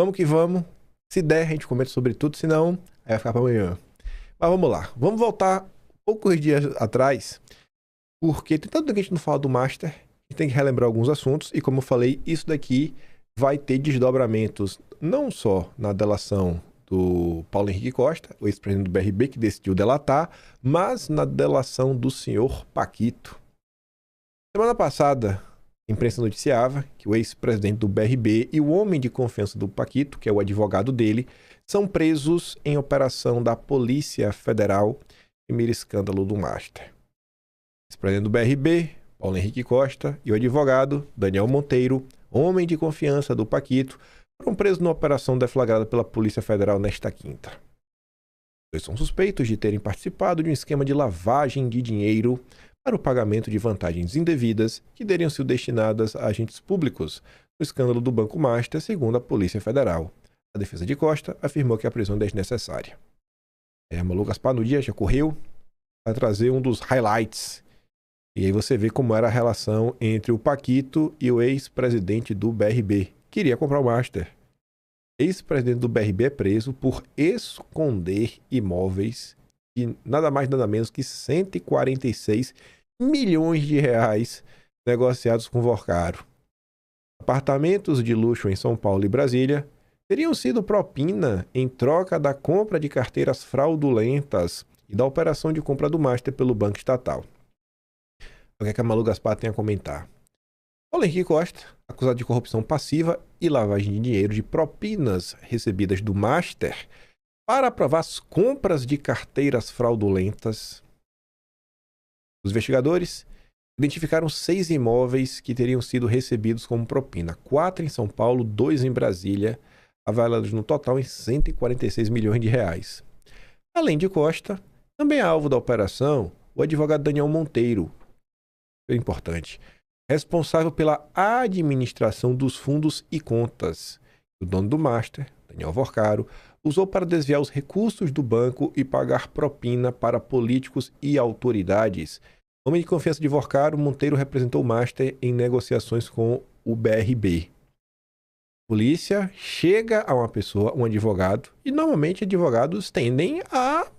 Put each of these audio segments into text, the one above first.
Vamos que vamos. Se der, a gente comenta sobre tudo, senão aí vai ficar para amanhã. Mas vamos lá. Vamos voltar poucos dias atrás, porque tem tanto que a gente não fala do Master, a gente tem que relembrar alguns assuntos, e como eu falei, isso daqui vai ter desdobramentos não só na delação do Paulo Henrique Costa, o ex-presidente do BRB, que decidiu delatar, mas na delação do senhor Paquito. Semana passada, a imprensa noticiava que o ex-presidente do BRB e o homem de confiança do Paquito, que é o advogado dele, são presos em operação da Polícia Federal em mira escândalo do Master. O ex-presidente do BRB, Paulo Henrique Costa, e o advogado Daniel Monteiro, homem de confiança do Paquito, foram presos numa operação deflagrada pela Polícia Federal nesta quinta. Eles são suspeitos de terem participado de um esquema de lavagem de dinheiro para o pagamento de vantagens indevidas que teriam sido destinadas a agentes públicos no escândalo do Banco Master, segundo a Polícia Federal. A defesa de Costa afirmou que a prisão é desnecessária. Malu Gaspar no dia já correu para trazer um dos highlights. E aí você vê como era a relação entre o Paquito e o ex-presidente do BRB. Queria comprar o Master. Ex-presidente do BRB é preso por esconder imóveis de nada mais nada menos que 146 milhões de reais negociados com Vorcaro. Apartamentos de luxo em São Paulo e Brasília teriam sido propina em troca da compra de carteiras fraudulentas e da operação de compra do Master pelo Banco Estatal. O que a Malu Gaspar tem a comentar? Paulo Henrique Costa, acusado de corrupção passiva e lavagem de dinheiro de propinas recebidas do Master para aprovar as compras de carteiras fraudulentas. Os investigadores identificaram 6 imóveis que teriam sido recebidos como propina, 4 em São Paulo, 2 em Brasília, avaliados no total em 146 milhões de reais. Além de Costa, também é alvo da operação o advogado Daniel Monteiro, importante, responsável pela administração dos fundos e contas. O dono do Master, Daniel Vorcaro, usou para desviar os recursos do banco e pagar propina para políticos e autoridades. Homem de confiança de Vorcaro, Monteiro representou o Master em negociações com o BRB. A polícia chega a uma pessoa, um advogado, e normalmente advogados tendem a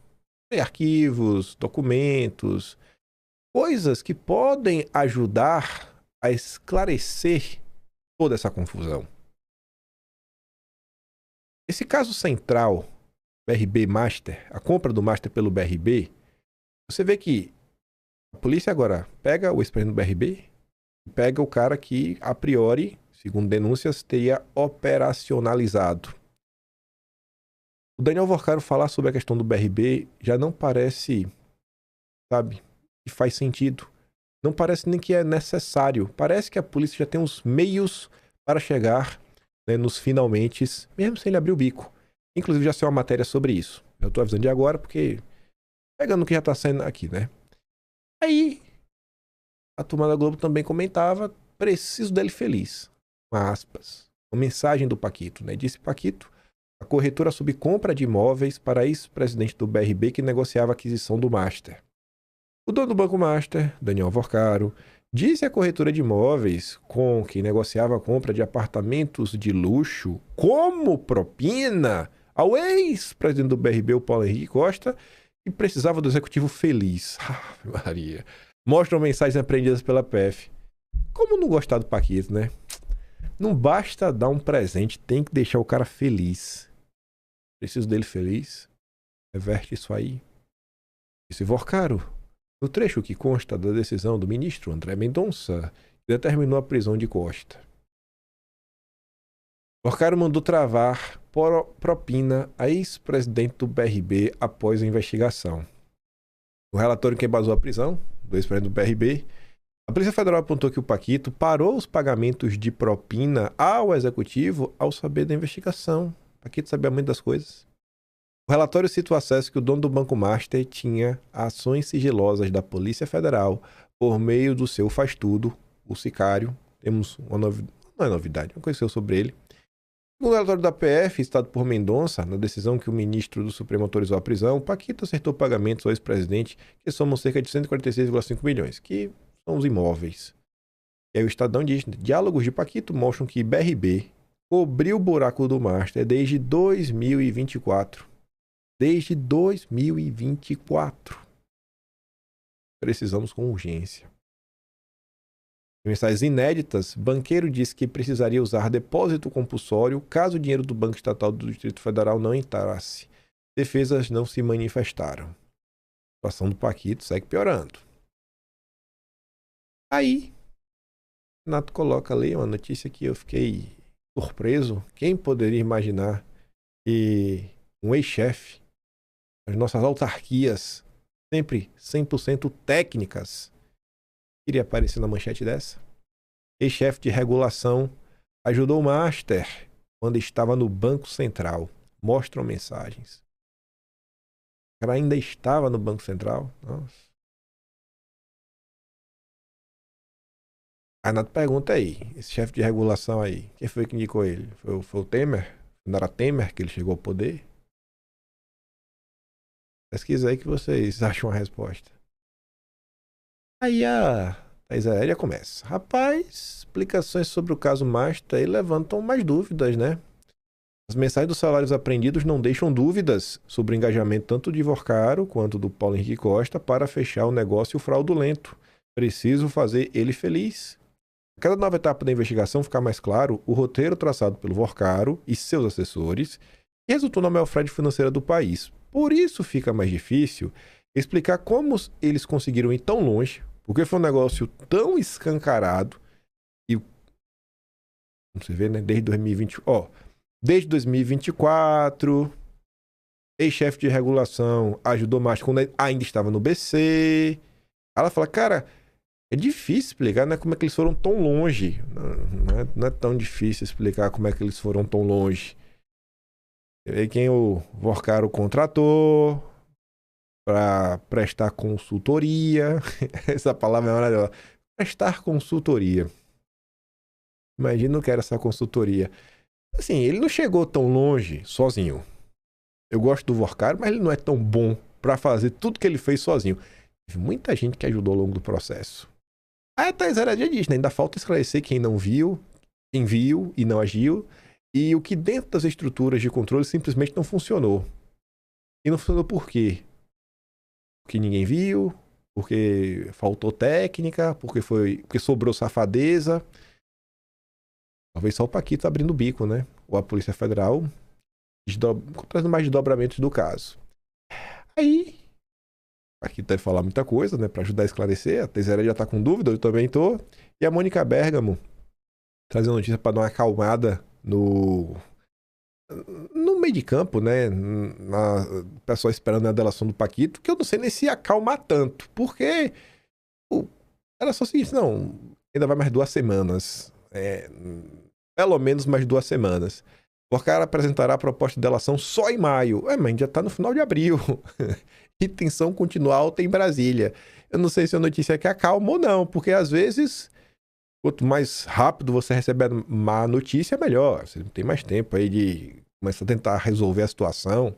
ter arquivos, documentos, coisas que podem ajudar a esclarecer toda essa confusão. Esse caso central, BRB Master, a compra do Master pelo BRB, você vê que a polícia agora pega o ex-presidente do BRB e pega o cara que, a priori, segundo denúncias, teria operacionalizado. O Daniel Vorcaro falar sobre a questão do BRB já não parece, sabe, que faz sentido. Não parece nem que é necessário. Parece que a polícia já tem os meios para chegar, né, nos finalmente, mesmo sem ele abrir o bico. Inclusive já saiu uma matéria sobre isso. Eu estou avisando de agora porque pegando o que já está saindo aqui, né? Aí a turma da Globo também comentava: preciso dele feliz. Com aspas. Uma mensagem do Paquito, né? Disse Paquito: a corretora sob compra de imóveis para ex-presidente do BRB que negociava a aquisição do Master. O dono do Banco Master, Daniel Vorcaro, disse à corretora de imóveis com que negociava a compra de apartamentos de luxo como propina ao ex-presidente do BRB, o Paulo Henrique Costa, que precisava do executivo feliz. Maria. Mostram mensagens apreendidas pela PF. Como não gostar do Paquito, né? Não basta dar um presente, tem que deixar o cara feliz. Preciso dele feliz. Reverte isso aí. Disse Vorcaro, no trecho que consta da decisão do ministro André Mendonça, que determinou a prisão de Costa. Vorcaro mandou travar propina a ex-presidente do BRB após a investigação. O relatório que embasou a prisão do ex-presidente do BRB, a Polícia Federal apontou que o Paquito parou os pagamentos de propina ao executivo ao saber da investigação. O Paquito sabia muito das coisas. O relatório cita o acesso que o dono do Banco Master tinha a ações sigilosas da Polícia Federal por meio do seu faz-tudo, o sicário. Temos uma novidade, não é novidade, não conheceu sobre ele. No relatório da PF, citado por Mendonça, na decisão que o ministro do Supremo autorizou a prisão, o Paquito acertou pagamentos ao ex-presidente que somam cerca de 146,5 milhões, que são os imóveis. E aí o Estadão diz: diálogos de Paquito mostram que BRB cobriu o buraco do Master desde 2024. Desde 2024. Precisamos com urgência. Em mensagens inéditas, banqueiro disse que precisaria usar depósito compulsório caso o dinheiro do Banco Estatal do Distrito Federal não entrasse. Defesas não se manifestaram. A situação do Paquito segue piorando. Aí, o Renato coloca ali uma notícia que eu fiquei surpreso. Quem poderia imaginar que um ex-chefe, as nossas autarquias, sempre 100% técnicas, iria aparecer na manchete dessa? Ex-chefe de regulação ajudou o Master quando estava no Banco Central. Mostram mensagens. O cara ainda estava no Banco Central? Nossa. A Renato pergunta aí, esse chefe de regulação aí, quem foi que indicou ele? Foi o Temer? Não era Temer que ele chegou ao poder? Pesquisa aí que vocês acham a resposta. Aí a Thais Aérea começa. Rapaz, explicações sobre o caso Master aí levantam mais dúvidas, né? As mensagens dos salários apreendidos não deixam dúvidas sobre o engajamento tanto de Vorcaro quanto do Paulo Henrique Costa para fechar o negócio fraudulento. Preciso fazer ele feliz. A cada nova etapa da investigação ficar mais claro o roteiro traçado pelo Vorcaro e seus assessores que resultou na maior fraude financeira do país. Por isso fica mais difícil explicar como eles conseguiram ir tão longe, porque foi um negócio tão escancarado e, como você vê, né, desde 2020, desde 2024, ex-chefe de regulação ajudou mais quando ainda estava no BC. Ela fala, cara, é difícil explicar, né, como é que eles foram tão longe. Não é tão difícil explicar como é que eles foram tão longe. E quem o Vorcaro contratou para prestar consultoria. Essa palavra é maravilhosa. Prestar consultoria. Imagina o que era essa consultoria. Assim, ele não chegou tão longe sozinho. Eu gosto do Vorcaro, mas ele não é tão bom para fazer tudo que ele fez sozinho. Teve muita gente que ajudou ao longo do processo. A Thais Aérea diz, né? Ainda falta esclarecer quem não viu, quem viu e não agiu, e o que dentro das estruturas de controle simplesmente não funcionou. E não funcionou por quê? Porque ninguém viu, porque faltou técnica, porque sobrou safadeza. Talvez só o Paquito abrindo o bico, né? Ou a Polícia Federal trazendo mais desdobramentos do caso. Aí, o Paquito deve falar muita coisa, né? Pra ajudar a esclarecer. A Teizera já tá com dúvida, eu também tô. E a Mônica Bergamo trazendo notícia pra dar uma acalmada no meio de campo, né? O pessoal esperando a delação do Paquito, que eu não sei nem se acalma tanto, porque era só o seguinte, não, ainda vai mais 2 semanas. Pelo menos mais 2 semanas. O cara apresentará a proposta de delação só em maio. Mas já tá no final de abril. E tensão continua alta em Brasília. Eu não sei se a notícia é que acalma ou não, porque às vezes, quanto mais rápido você recebe a má notícia, melhor. Você tem mais tempo aí de começar a tentar resolver a situação.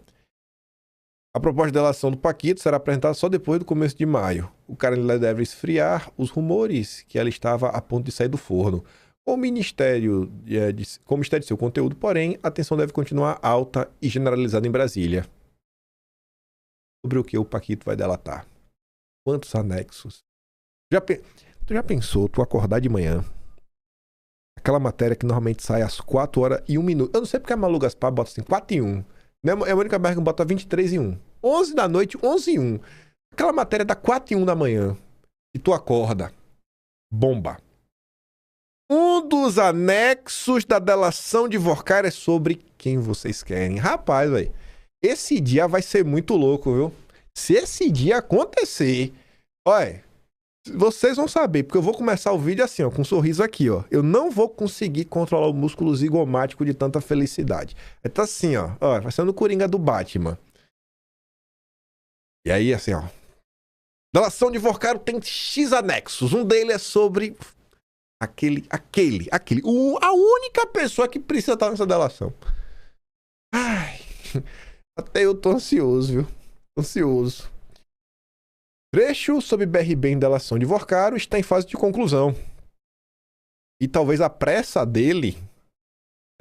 A proposta de delação do Paquito será apresentada só depois do começo de maio. O cara deve esfriar os rumores que ela estava a ponto de sair do forno. Com o Ministério de seu conteúdo, porém, a tensão deve continuar alta e generalizada em Brasília. Sobre o que o Paquito vai delatar? Quantos anexos? Tu já pensou tu acordar de manhã? Aquela matéria que normalmente sai às 4 horas e 1 minuto. Eu não sei porque a Malu Gaspar bota assim, 4 e 1. Né? A Mônica Bergamo bota 23 e 1. 11 da noite, 11 e 1. Aquela matéria dá 4 e 1 da manhã. E tu acorda. Bomba. Um dos anexos da delação de Vorcaro é sobre quem vocês querem. Rapaz, velho. Esse dia vai ser muito louco, viu? Se esse dia acontecer, olha, vocês vão saber, porque eu vou começar o vídeo assim, ó, com um sorriso aqui, ó. Eu não vou conseguir controlar o músculo zigomático de tanta felicidade. Tá assim, ó, vai sendo o Coringa do Batman. E aí, assim, ó. Delação de Vorcaro tem X anexos. Um deles é sobre a única pessoa que precisa estar nessa delação. Ai, até eu tô ansioso, viu? Ansioso. Trecho sobre BRB em delação de Vorcaro está em fase de conclusão. E talvez a pressa dele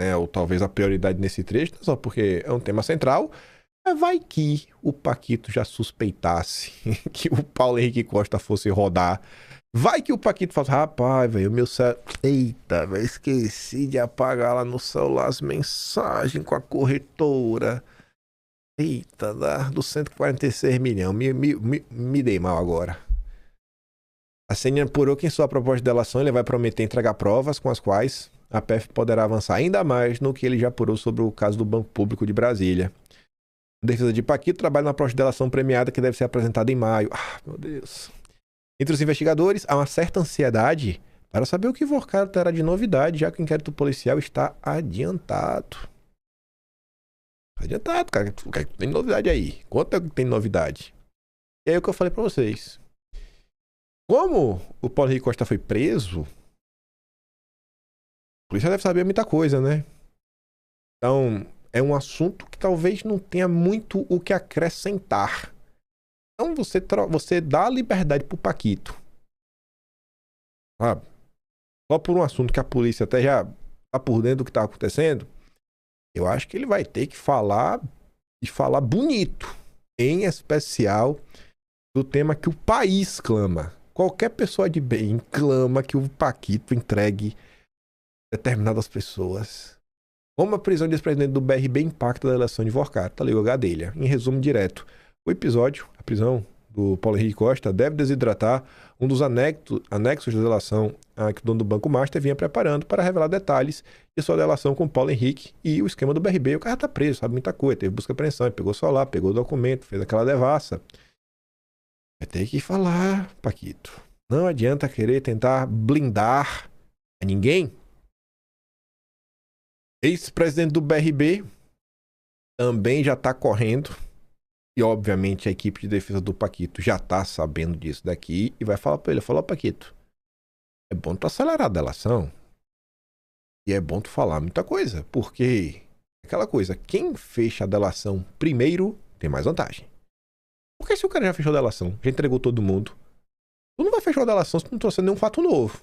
né, ou talvez a prioridade nesse trecho, não só porque é um tema central, mas vai que o Paquito já suspeitasse que o Paulo Henrique Costa fosse rodar. Vai que o Paquito fala, rapaz, velho, o meu celular... Eita, velho, esqueci de apagar lá no celular as mensagens com a corretora. Eita, dos 146 milhões, me dei mal agora. A CENI apurou que em sua proposta de delação ele vai prometer entregar provas com as quais a PF poderá avançar ainda mais no que ele já apurou sobre o caso do Banco Público de Brasília. A defesa de Paquito trabalha na proposta de delação premiada que deve ser apresentada em maio. Ah, meu Deus. Entre os investigadores, há uma certa ansiedade para saber o que Vorcaro terá de novidade, já que o inquérito policial está adiantado. Adiantado, cara. Tem novidade aí. Quanto é que tem novidade? E aí o que eu falei pra vocês. Como o Paulo Henrique Costa foi preso, a polícia deve saber muita coisa, né? Então, é um assunto que talvez não tenha muito o que acrescentar. Então, você dá a liberdade pro Paquito. Sabe? Só por um assunto que a polícia até já tá por dentro do que tá acontecendo, eu acho que ele vai ter que falar e falar bonito. Em especial do tema que o país clama. Qualquer pessoa de bem clama que o Paquito entregue determinadas pessoas. Como a prisão de ex-presidente do BRB impacta a eleição de Vorcaro. Tá ali o Gadelha. Em resumo direto, o episódio, a prisão do Paulo Henrique Costa, deve desidratar um dos anexos da delação que o dono do Banco Master vinha preparando para revelar detalhes de sua delação com o Paulo Henrique e o esquema do BRB. O cara tá preso, sabe muita coisa. Teve busca e apreensão, pegou o celular, pegou o documento, fez aquela devassa. Vai ter que falar, Paquito. Não adianta querer tentar blindar a ninguém. Ex-presidente do BRB também já tá correndo. E, obviamente, a equipe de defesa do Paquito já tá sabendo disso daqui e vai falar pra ele. Falou, Paquito, é bom tu acelerar a delação. E é bom tu falar muita coisa. Porque, aquela coisa, quem fecha a delação primeiro tem mais vantagem. Porque se o cara já fechou a delação, já entregou todo mundo, tu não vai fechar a delação se tu não trouxer nenhum fato novo.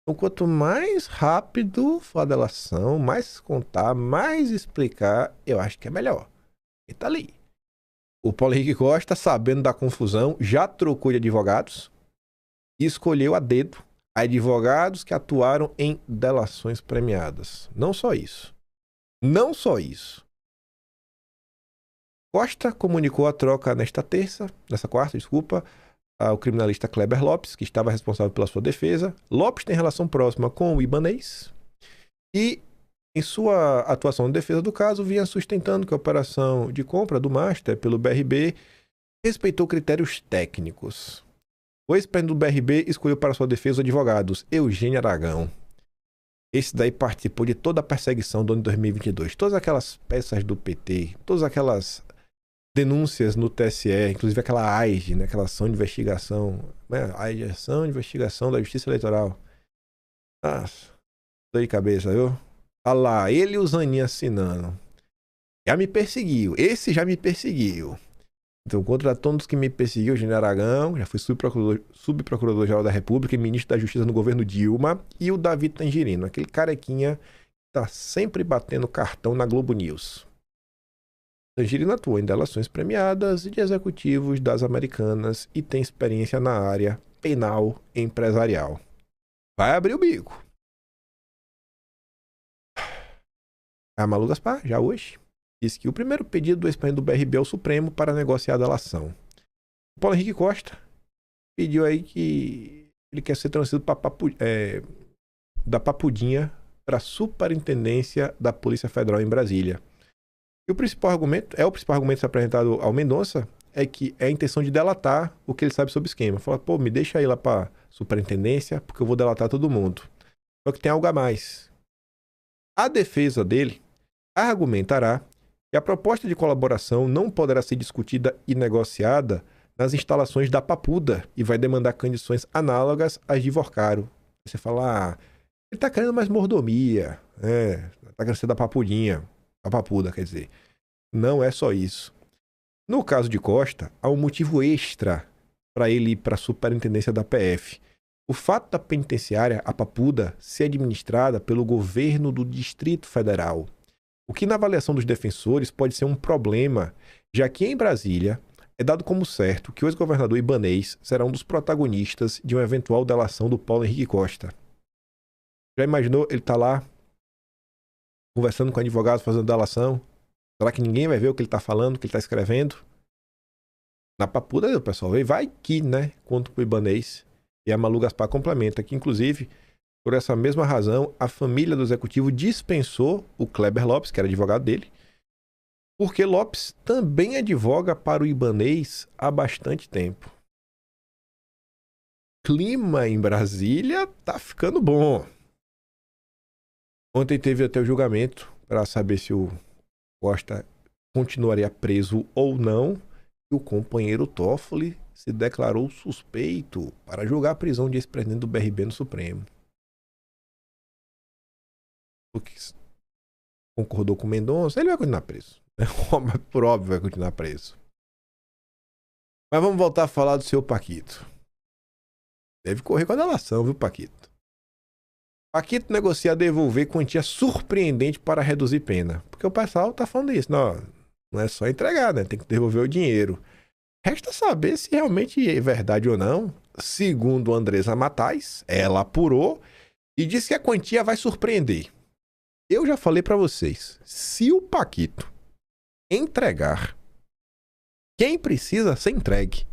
Então, quanto mais rápido for a delação, mais contar, mais explicar, eu acho que é melhor. Ele tá ali. O Paulo Henrique Costa, sabendo da confusão, já trocou de advogados e escolheu a dedo advogados que atuaram em delações premiadas. Não só isso. Não só isso. Costa comunicou a troca nesta quarta, ao criminalista Kleber Lopes, que estava responsável pela sua defesa. Lopes tem relação próxima com o Ibanez e, em sua atuação na defesa do caso, vinha sustentando que a operação de compra do Master pelo BRB respeitou critérios técnicos. O ex-presidente do BRB escolheu para sua defesa advogados Eugênio Aragão. Esse daí participou de toda a perseguição do ano de 2022. Todas aquelas peças do PT, todas aquelas denúncias no TSE, inclusive aquela AIG, né, aquela ação de investigação, né, AIG, ação de investigação da Justiça Eleitoral. Nossa, dor de cabeça, viu? Olha lá, ele e o Zanin assinando. Já me perseguiu, esse já me perseguiu. Então, contra todos que me perseguiu, o General Aragão, já fui subprocurador-geral da República e ministro da Justiça no governo Dilma, e o Davi Tangerino, aquele carequinha que tá sempre batendo cartão na Globo News. Tangerino atuou em delações premiadas e de executivos das Americanas e tem experiência na área penal empresarial. Vai abrir o bico. A Malu Gaspar, já hoje, diz que o primeiro pedido do ex-presidente do BRB ao Supremo para negociar a delação. O Paulo Henrique Costa pediu aí que ele quer ser transferido da Papudinha para a Superintendência da Polícia Federal em Brasília. E o principal argumento apresentado ao Mendonça é que é a intenção de delatar o que ele sabe sobre o esquema. Fala, pô, me deixa aí lá para superintendência, porque eu vou delatar todo mundo. Só que tem algo a mais. A defesa dele argumentará que a proposta de colaboração não poderá ser discutida e negociada nas instalações da Papuda e vai demandar condições análogas às de Vorcaro. Você fala, ele tá querendo mais mordomia, tá querendo ser da Papudinha. A Papuda, quer dizer. Não é só isso. No caso de Costa, há um motivo extra para ele ir para a superintendência da PF. O fato da penitenciária, a Papuda, ser administrada pelo governo do Distrito Federal, o que na avaliação dos defensores pode ser um problema, já que em Brasília é dado como certo que o ex-governador Ibanez será um dos protagonistas de uma eventual delação do Paulo Henrique Costa. Já imaginou ele tá lá conversando com advogados, fazendo delação? Será que ninguém vai ver o que ele tá falando, o que ele tá escrevendo? Na Papuda, o pessoal vai que, né, conta com o Ibanez. E a Malu Gaspar complementa que, inclusive, por essa mesma razão, a família do executivo dispensou o Kleber Lopes, que era advogado dele, porque Lopes também advoga para o Ibanez há bastante tempo. Clima em Brasília tá ficando bom. Ontem teve até o julgamento para saber se o Costa continuaria preso ou não, e o companheiro Toffoli se declarou suspeito para julgar a prisão de ex-presidente do BRB no Supremo. Porque concordou com o Mendonça, ele vai continuar preso. Por óbvio vai continuar preso. Mas vamos voltar a falar do seu Paquito. Deve correr com a delação, viu, Paquito? Paquito negocia devolver quantia surpreendente para reduzir pena. Porque o pessoal tá falando isso. Não é só entregar, né? Tem que devolver o dinheiro. Resta saber se realmente é verdade ou não. Segundo Andresa Matais, ela apurou e disse que a quantia vai surpreender. Eu já falei pra vocês, se o Paquito entregar, quem precisa ser entregue,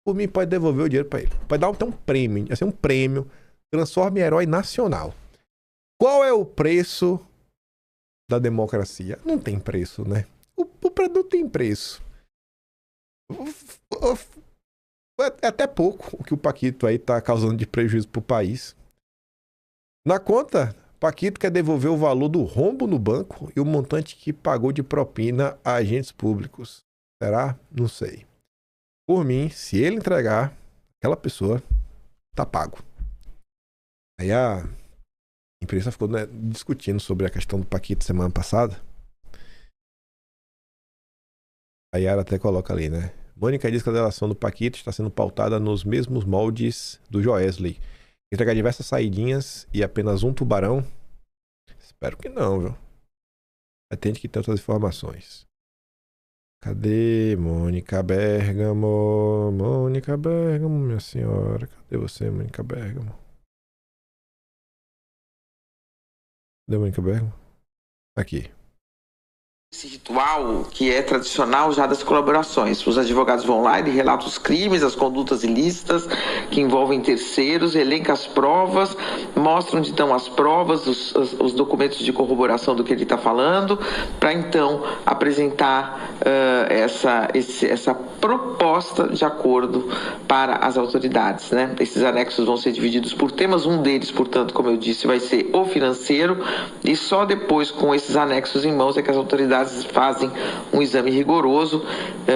por mim pode devolver o dinheiro pra ele. Pode dar até um prêmio, assim, um prêmio, transforme em herói nacional. Qual é o preço da democracia? Não tem preço, né? O produto tem preço. É até pouco o que o Paquito aí tá causando de prejuízo pro país. Na conta, Paquito quer devolver o valor do rombo no banco e o montante que pagou de propina a agentes públicos. Será? Não sei. Por mim, se ele entregar, aquela pessoa tá pago. Aí a imprensa ficou, né, discutindo sobre a questão do Paquito semana passada. A Yara até coloca ali, né? Mônica diz que a delação do Paquito está sendo pautada nos mesmos moldes do Joesley. Entregar diversas saidinhas e apenas um tubarão? Espero que não, viu? Atende que tem outras informações. Cadê Mônica Bergamo? Mônica Bergamo, minha senhora. Cadê você, Mônica Bergamo? Cadê Mônica Bergamo? Aqui. Esse ritual que é tradicional já das colaborações. Os advogados vão lá, ele relata os crimes, as condutas ilícitas que envolvem terceiros, elenca as provas, mostra onde estão as provas, os documentos de corroboração do que ele está falando, para então apresentar essa proposta de acordo para as autoridades, né? Esses anexos vão ser divididos por temas, um deles, portanto, como eu disse, vai ser o financeiro, e só depois, com esses anexos em mãos, é que as autoridades fazem um exame rigoroso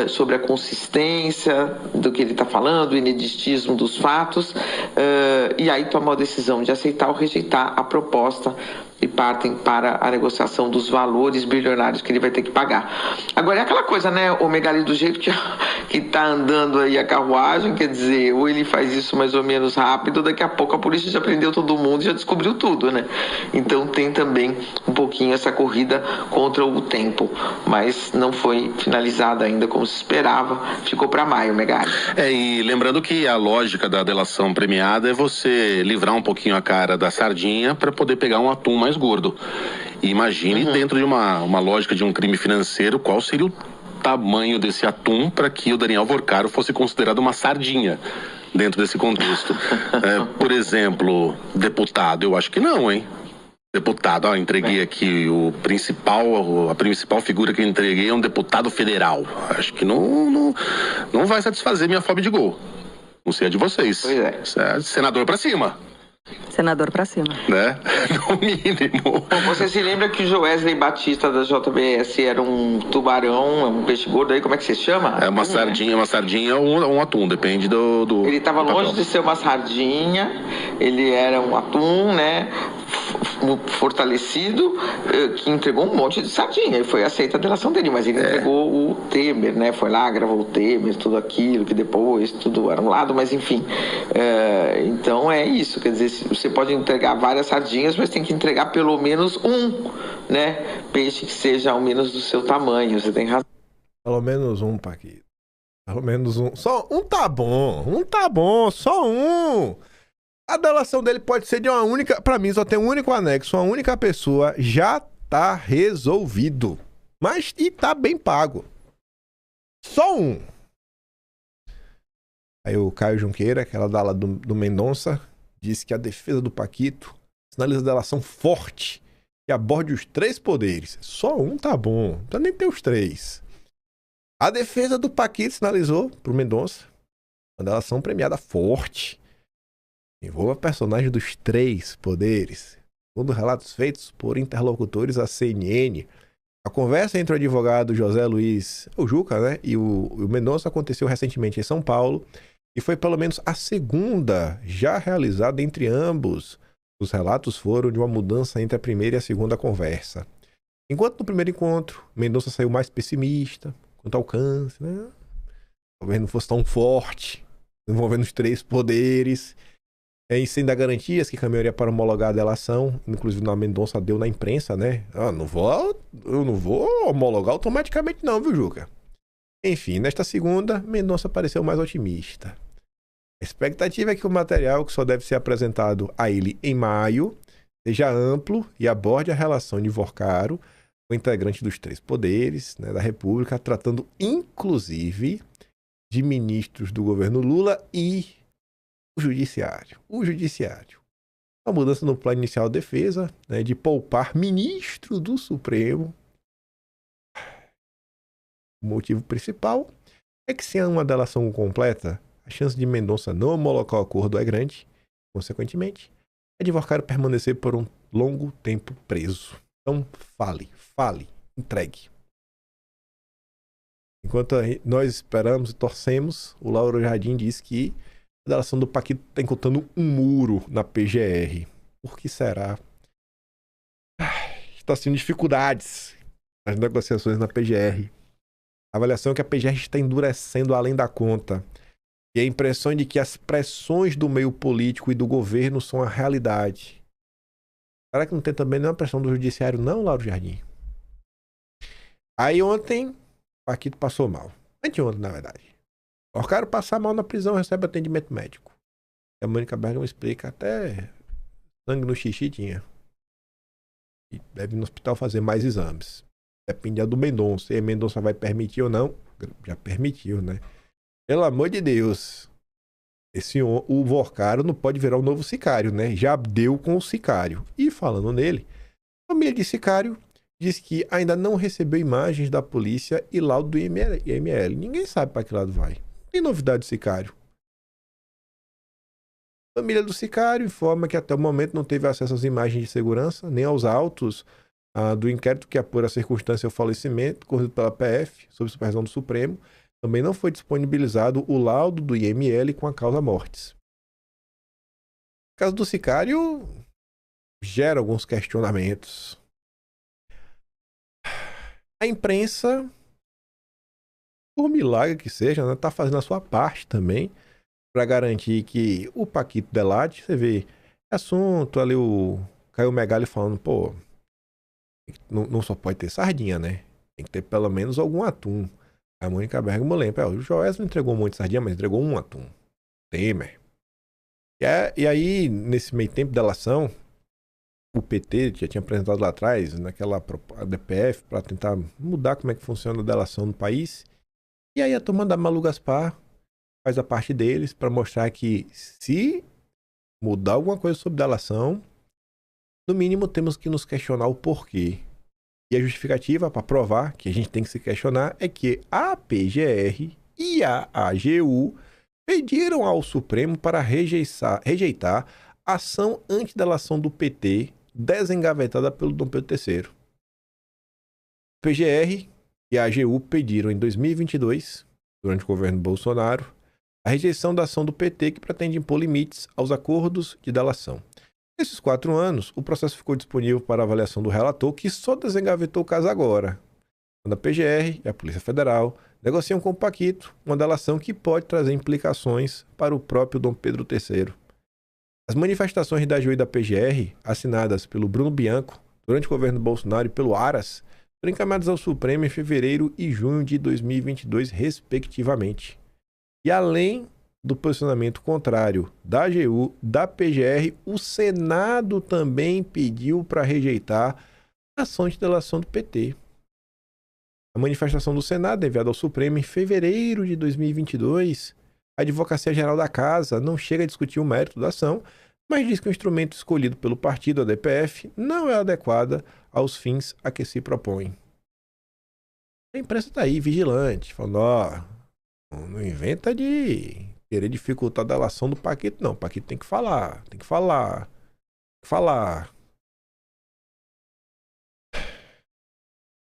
sobre a consistência do que ele está falando, o ineditismo dos fatos, e aí tomam a decisão de aceitar ou rejeitar a proposta e partem para a negociação dos valores bilionários que ele vai ter que pagar. Agora é aquela coisa, né, o Megali, do jeito que tá andando aí a carruagem, quer dizer, ou ele faz isso mais ou menos rápido, daqui a pouco a polícia já prendeu todo mundo e já descobriu tudo, né? Então tem também um pouquinho essa corrida contra o tempo, mas não foi finalizada ainda como se esperava, ficou para maio, Megali. E lembrando que a lógica da delação premiada é você livrar um pouquinho a cara da sardinha para poder pegar um atum mais gordo. E imagine, dentro de uma lógica de um crime financeiro, qual seria o tamanho desse atum para que o Daniel Vorcaro fosse considerado uma sardinha dentro desse contexto. Por exemplo, deputado, eu acho que não, hein? Deputado, entreguei aqui a principal figura que eu entreguei é um deputado federal. Acho que não vai satisfazer minha fome de gol. Não sei a de vocês. Pois é. Senador pra cima. Senador pra cima. Né? No mínimo. Bom, você se lembra que o Joesley Batista da JBS era um tubarão, um peixe gordo aí, como é que se chama? É uma sardinha ou um atum, depende do Ele estava longe de ser uma sardinha, ele era um atum, né? fortalecido, que entregou um monte de sardinha, e foi aceita a delação dele, mas ele entregou o Temer, né? Foi lá, gravou o Temer, tudo aquilo, que depois tudo era um lado, mas enfim. Então é isso, quer dizer, você pode entregar várias sardinhas, mas tem que entregar pelo menos um, né? Peixe que seja ao menos do seu tamanho, você tem razão. Pelo menos um, Paquito. Pelo menos um. Só um tá bom, só um. A delação dele pode ser de uma única... Pra mim só tem um único anexo, uma única pessoa, já tá resolvido. Mas, e tá bem pago. Só um. Aí o Caio Junqueira, aquela da ala do Mendonça, disse que a defesa do Paquito sinaliza delação forte que aborde os 3 poderes. Só um tá bom, não precisa nem ter os 3. A defesa do Paquito sinalizou pro Mendonça uma delação premiada forte. Envolva personagens dos 3 poderes. Segundo relatos feitos por interlocutores à CNN, a conversa entre o advogado José Luiz, o Juca, né, e o Mendonça aconteceu recentemente em São Paulo e foi pelo menos a segunda já realizada entre ambos. Os relatos foram de uma mudança entre a primeira e a segunda conversa. Enquanto no primeiro encontro, Mendonça saiu mais pessimista quanto ao alcance, né? Talvez não fosse tão forte, envolvendo os 3 poderes. E sem dar garantias que caminharia para homologar a delação. Inclusive, na Mendonça deu na imprensa, né? Eu não vou homologar automaticamente não, viu, Juca? Enfim, nesta segunda, Mendonça pareceu mais otimista. A expectativa é que o material, que só deve ser apresentado a ele em maio, seja amplo e aborde a relação de Vorcaro com integrantes dos 3 poderes, né, da República, tratando inclusive de ministros do governo Lula e o Judiciário. A mudança no plano inicial de defesa, né, de poupar ministro do Supremo. O motivo principal é que, sem uma delação completa, a chance de Mendonça não homologar o acordo é grande. Consequentemente, é de Vorcaro permanecer por um longo tempo preso. Então, fale, entregue. Enquanto nós esperamos e torcemos, o Lauro Jardim diz que a delação do Paquito está encontrando um muro na PGR. Por que será? Está sendo dificuldades nas negociações na PGR. A avaliação é que a PGR está endurecendo além da conta. E a impressão de que as pressões do meio político e do governo são a realidade. Será que não tem também nenhuma pressão do judiciário, não, Lauro Jardim? Aí ontem, o Paquito passou mal. Anteontem, na verdade. O cara passar mal na prisão recebe atendimento médico. A Mônica Bergamo explica, até sangue no xixi tinha. E deve ir no hospital fazer mais exames. Depende do Mendonça. E Mendonça vai permitir ou não? Já permitiu, né? Pelo amor de Deus. O Vorcaro não pode virar um novo sicário, né? Já deu com o sicário. E falando nele, a família de sicário diz que ainda não recebeu imagens da polícia e laudo do IML. Ninguém sabe para que lado vai. Tem novidade do sicário. A família do sicário informa que até o momento não teve acesso às imagens de segurança, nem aos autos do inquérito que apura a circunstância do falecimento, corrido pela PF, sob supervisão do Supremo. Também não foi disponibilizado o laudo do IML com a causa mortes. O caso do sicário gera alguns questionamentos. A imprensa, por milagre que seja, né, tá fazendo a sua parte também para garantir que o Paquito delate. Você vê assunto ali, o Caio Megali falando, pô, não só pode ter sardinha, né? Tem que ter pelo menos algum atum. A Mônica Bergamo lembra, o Joés não entregou um monte de sardinha, mas entregou um atum. Temer. E aí, nesse meio tempo de delação, o PT já tinha apresentado lá atrás, naquela DPF, para tentar mudar como é que funciona a delação no país. E aí a turma da Malu Gaspar faz a parte deles para mostrar que se mudar alguma coisa sobre delação, no mínimo temos que nos questionar o porquê. E a justificativa para provar que a gente tem que se questionar é que a PGR e a AGU pediram ao Supremo para rejeitar a ação antidelação do PT desengavetada pelo Dom Pedro III. A PGR e a AGU pediram em 2022, durante o governo Bolsonaro, a rejeição da ação do PT que pretende impor limites aos acordos de delação. Nesses 4 anos, o processo ficou disponível para avaliação do relator, que só desengavetou o caso agora, quando a PGR e a Polícia Federal negociam com o Paquito uma delação que pode trazer implicações para o próprio Dom Pedro III. As manifestações da AGU e da PGR, assinadas pelo Bruno Bianco durante o governo Bolsonaro e pelo Aras, foram encaminhadas ao Supremo em fevereiro e junho de 2022, respectivamente. E além do posicionamento contrário da AGU, da PGR, o Senado também pediu para rejeitar a ação de delação do PT. A manifestação do Senado, enviada ao Supremo em fevereiro de 2022, a Advocacia Geral da Casa não chega a discutir o mérito da ação, mas diz que o instrumento escolhido pelo partido, a DPF, não é adequado aos fins a que se propõe. A imprensa está aí, vigilante, falando, não inventa de querer dificultar a delação do Paquito, não. O Paquito tem que falar.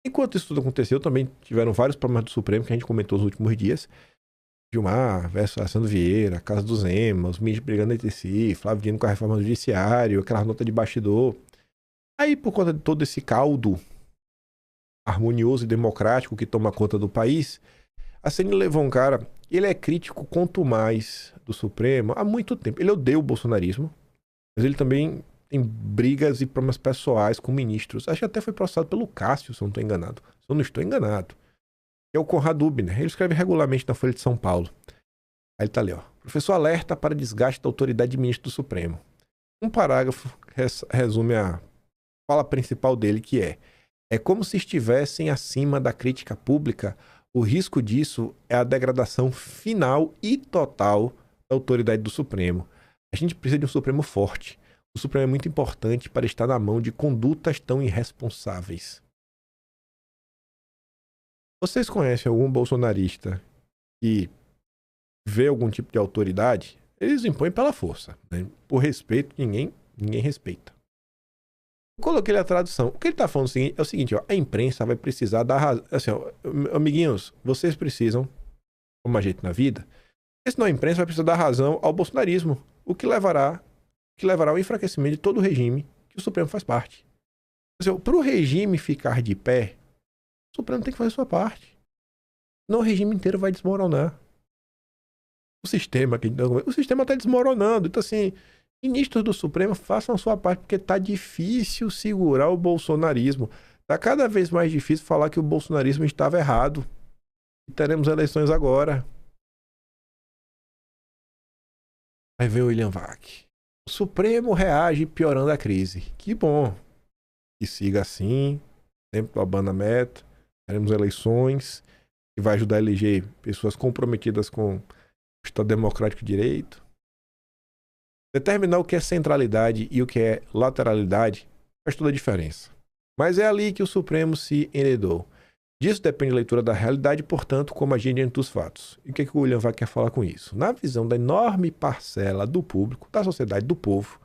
Enquanto isso tudo aconteceu, também tiveram vários problemas do Supremo que a gente comentou nos últimos dias. Gilmar versus Alessandro Vieira, Casa do Zema, os ministros brigando entre si, Flávio Dino com a reforma do judiciário, aquela nota de bastidor. Aí, por conta de todo esse caldo harmonioso e democrático que toma conta do país, a CNI levou um cara, ele é crítico quanto mais do Supremo há muito tempo. Ele odeia o bolsonarismo, mas ele também tem brigas e problemas pessoais com ministros. Acho que até foi processado pelo Cássio, se eu não estou enganado. Se eu não estou enganado. É o Conrado Ubner. Ele escreve regularmente na Folha de São Paulo. Aí ele tá ali, ó. Professor alerta para desgaste da autoridade de ministro do Supremo. Um parágrafo resume a fala principal dele, que é como se estivessem acima da crítica pública. O risco disso é a degradação final e total da autoridade do Supremo. A gente precisa de um Supremo forte. O Supremo é muito importante para estar na mão de condutas tão irresponsáveis. Vocês conhecem algum bolsonarista que vê algum tipo de autoridade? Eles impõem pela força, né? Por respeito, ninguém respeita. Eu coloquei a tradução. O que ele está falando é o seguinte, ó, a imprensa vai precisar dar razão. Assim, ó, amiguinhos, vocês precisam, como a gente na vida, porque senão a imprensa vai precisar dar razão ao bolsonarismo, o que levará ao enfraquecimento de todo o regime que o Supremo faz parte. Assim, para o regime ficar de pé, o Supremo tem que fazer a sua parte. Senão o regime inteiro vai desmoronar. O sistema está desmoronando. Então, assim, ministros do Supremo, façam a sua parte, porque está difícil segurar o bolsonarismo. Está cada vez mais difícil falar que o bolsonarismo estava errado. E teremos eleições agora. Aí vem o William Vac. O Supremo reage piorando a crise. Que bom. Que siga assim. Sempre babando a meta. Teremos eleições. Que vai ajudar a eleger pessoas comprometidas com o Estado Democrático de Direito. Determinar o que é centralidade e o que é lateralidade faz toda a diferença. Mas é ali que o Supremo se enredou. Disso depende a leitura da realidade, portanto, como agir diante dos fatos. E o que o William Vac quer falar com isso? Na visão da enorme parcela do público, da sociedade, do povo,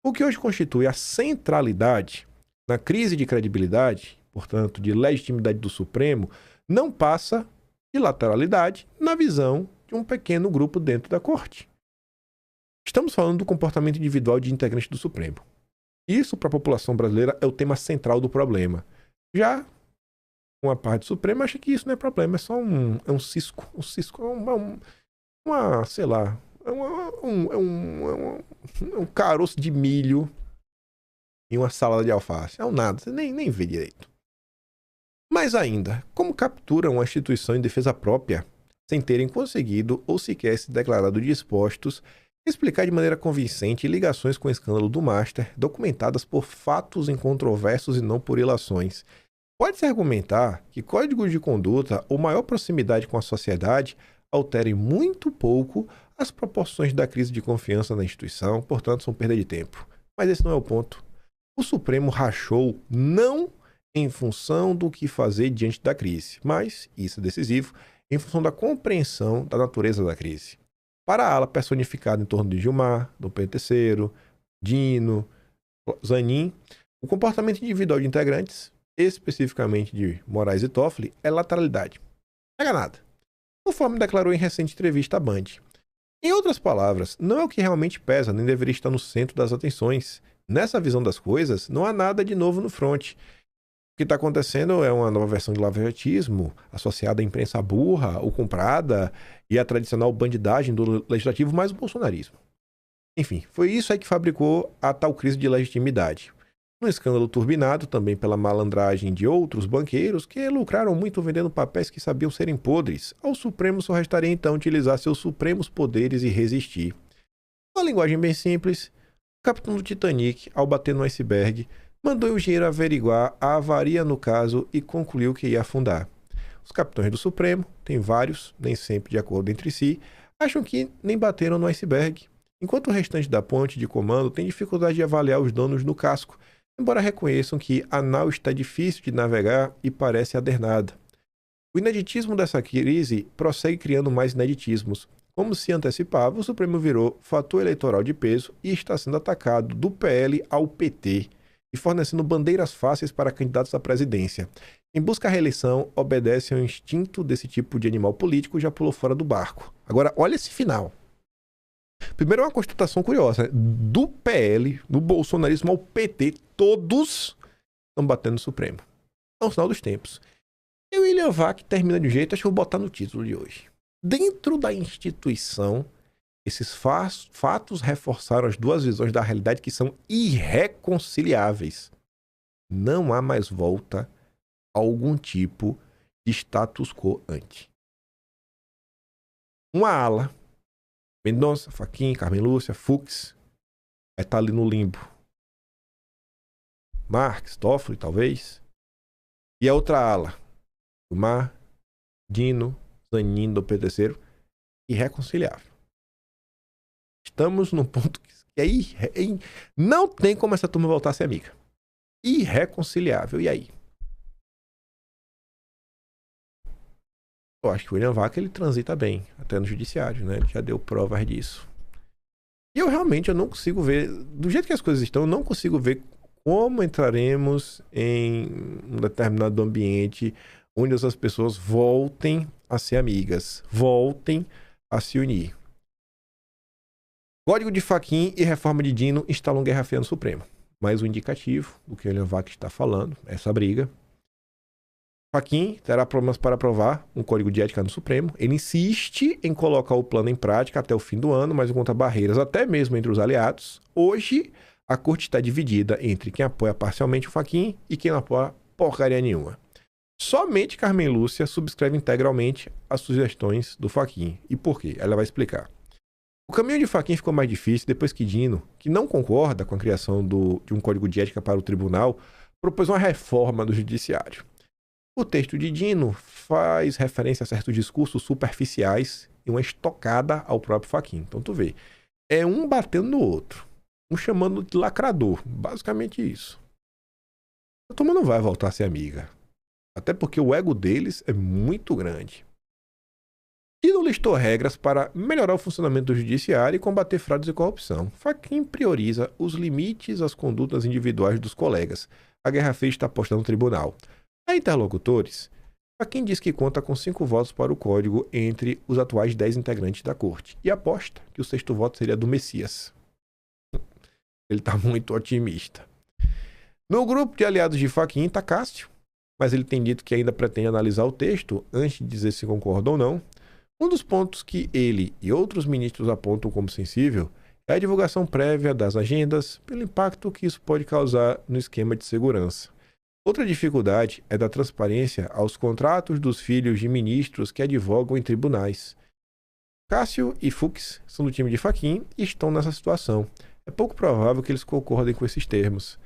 o que hoje constitui a centralidade na crise de credibilidade, portanto, de legitimidade do Supremo, não passa de lateralidade na visão de um pequeno grupo dentro da corte. Estamos falando do comportamento individual de integrantes do Supremo. Isso, para a população brasileira, é o tema central do problema. Já uma parte do Supremo acha que isso não é problema, é só um cisco. Um cisco é sei lá, um caroço de milho em uma salada de alface. É um nada, você nem vê direito. Mais ainda, como capturam uma instituição em defesa própria, sem terem conseguido ou sequer se declarado dispostos a explicar de maneira convincente ligações com o escândalo do Master, documentadas por fatos incontroversos e não por ilações. Pode-se argumentar que códigos de conduta ou maior proximidade com a sociedade alterem muito pouco as proporções da crise de confiança na instituição, portanto são perda de tempo. Mas esse não é o ponto. O Supremo rachou não em função do que fazer diante da crise, mas, isso é decisivo, em função da compreensão da natureza da crise. Para a ala personificada em torno de Gilmar, Dom Pedro III, Dino, Zanin, o comportamento individual de integrantes, especificamente de Moraes e Toffoli, é lateralidade. Não pega nada. Conforme declarou em recente entrevista à Band. Em outras palavras, não é o que realmente pesa, nem deveria estar no centro das atenções, Nessa visão das coisas, não há nada de novo no front. O que está acontecendo é uma nova versão de lavajatismo, associada à imprensa burra ou comprada e à tradicional bandidagem do legislativo mais o bolsonarismo. Enfim, foi isso aí que fabricou a tal crise de legitimidade. Um escândalo turbinado também pela malandragem de outros banqueiros que lucraram muito vendendo papéis que sabiam serem podres. Ao Supremo só restaria então utilizar seus supremos poderes e resistir. Uma linguagem bem simples, o capitão do Titanic, ao bater no iceberg, mandou o engenheiro averiguar a avaria no caso e concluiu que ia afundar. Os capitães do Supremo, tem vários, nem sempre de acordo entre si, acham que nem bateram no iceberg, enquanto o restante da ponte de comando tem dificuldade de avaliar os danos no casco, embora reconheçam que a nau está difícil de navegar e parece adernada. O ineditismo dessa crise prossegue criando mais ineditismos. Como se antecipava, o Supremo virou fator eleitoral de peso e está sendo atacado do PL ao PT e fornecendo bandeiras fáceis para candidatos à presidência. Quem busca a reeleição obedece ao instinto desse tipo de animal político e já pulou fora do barco. Agora, olha esse final. Primeiro, é uma constatação curiosa, né? Do PL, do bolsonarismo ao PT, todos estão batendo no Supremo. É um sinal dos tempos. E o William Vac termina de um jeito, acho que eu vou botar no título de hoje. Dentro da instituição, esses fatos reforçaram as duas visões da realidade que são irreconciliáveis. Não há mais volta a algum tipo de status quo ante. Uma ala, Mendonça, Fachin, Carmen Lúcia, Fux, vai estar ali no limbo. Marx, Toffoli, talvez. E a outra ala, Gilmar, Dino, Zanin, do PTC, irreconciliável. Estamos num ponto que não tem como essa turma voltar a ser amiga. Irreconciliável. E aí? Eu acho que o William Vac ele transita bem, até no judiciário, né? Ele já deu provas disso. E eu realmente não consigo ver, do jeito que as coisas estão, eu não consigo ver como entraremos em um determinado ambiente onde essas pessoas voltem a ser amigas, voltem a se unir. Código de Fachin e reforma de Dino instalam guerra fria no Supremo. Mais um indicativo do que o William Vac está falando, essa briga. Fachin terá problemas para aprovar um código de ética no Supremo. Ele insiste em colocar o plano em prática até o fim do ano, mas encontra barreiras até mesmo entre os aliados. Hoje, a corte está dividida entre quem apoia parcialmente o Fachin e quem não apoia porcaria nenhuma. Somente Carmen Lúcia subscreve integralmente as sugestões do Fachin. E por quê? Ela vai explicar. O caminho de Fachin ficou mais difícil depois que Dino, que não concorda com a criação de um código de ética para o tribunal, propôs uma reforma do judiciário. O texto de Dino faz referência a certos discursos superficiais e uma estocada ao próprio Fachin. Então tu vê, é um batendo no outro, um chamando de lacrador, basicamente isso. A turma não vai voltar a ser amiga, até porque o ego deles é muito grande. Dino listou regras para melhorar o funcionamento do judiciário e combater fraudes e corrupção. Fachin prioriza os limites às condutas individuais dos colegas. A guerra fria está posta no tribunal. A interlocutores, Fachin diz que conta com 5 votos para o código entre os atuais 10 integrantes da corte e aposta que o 6º voto seria do Messias. Ele está muito otimista. No grupo de aliados de Fachin está Cássio, mas ele tem dito que ainda pretende analisar o texto antes de dizer se concorda ou não. Um dos pontos que ele e outros ministros apontam como sensível é a divulgação prévia das agendas pelo impacto que isso pode causar no esquema de segurança. Outra dificuldade é da transparência aos contratos dos filhos de ministros que advogam em tribunais. Cássio e Fux são do time de Fachin e estão nessa situação. É pouco provável que eles concordem com esses termos.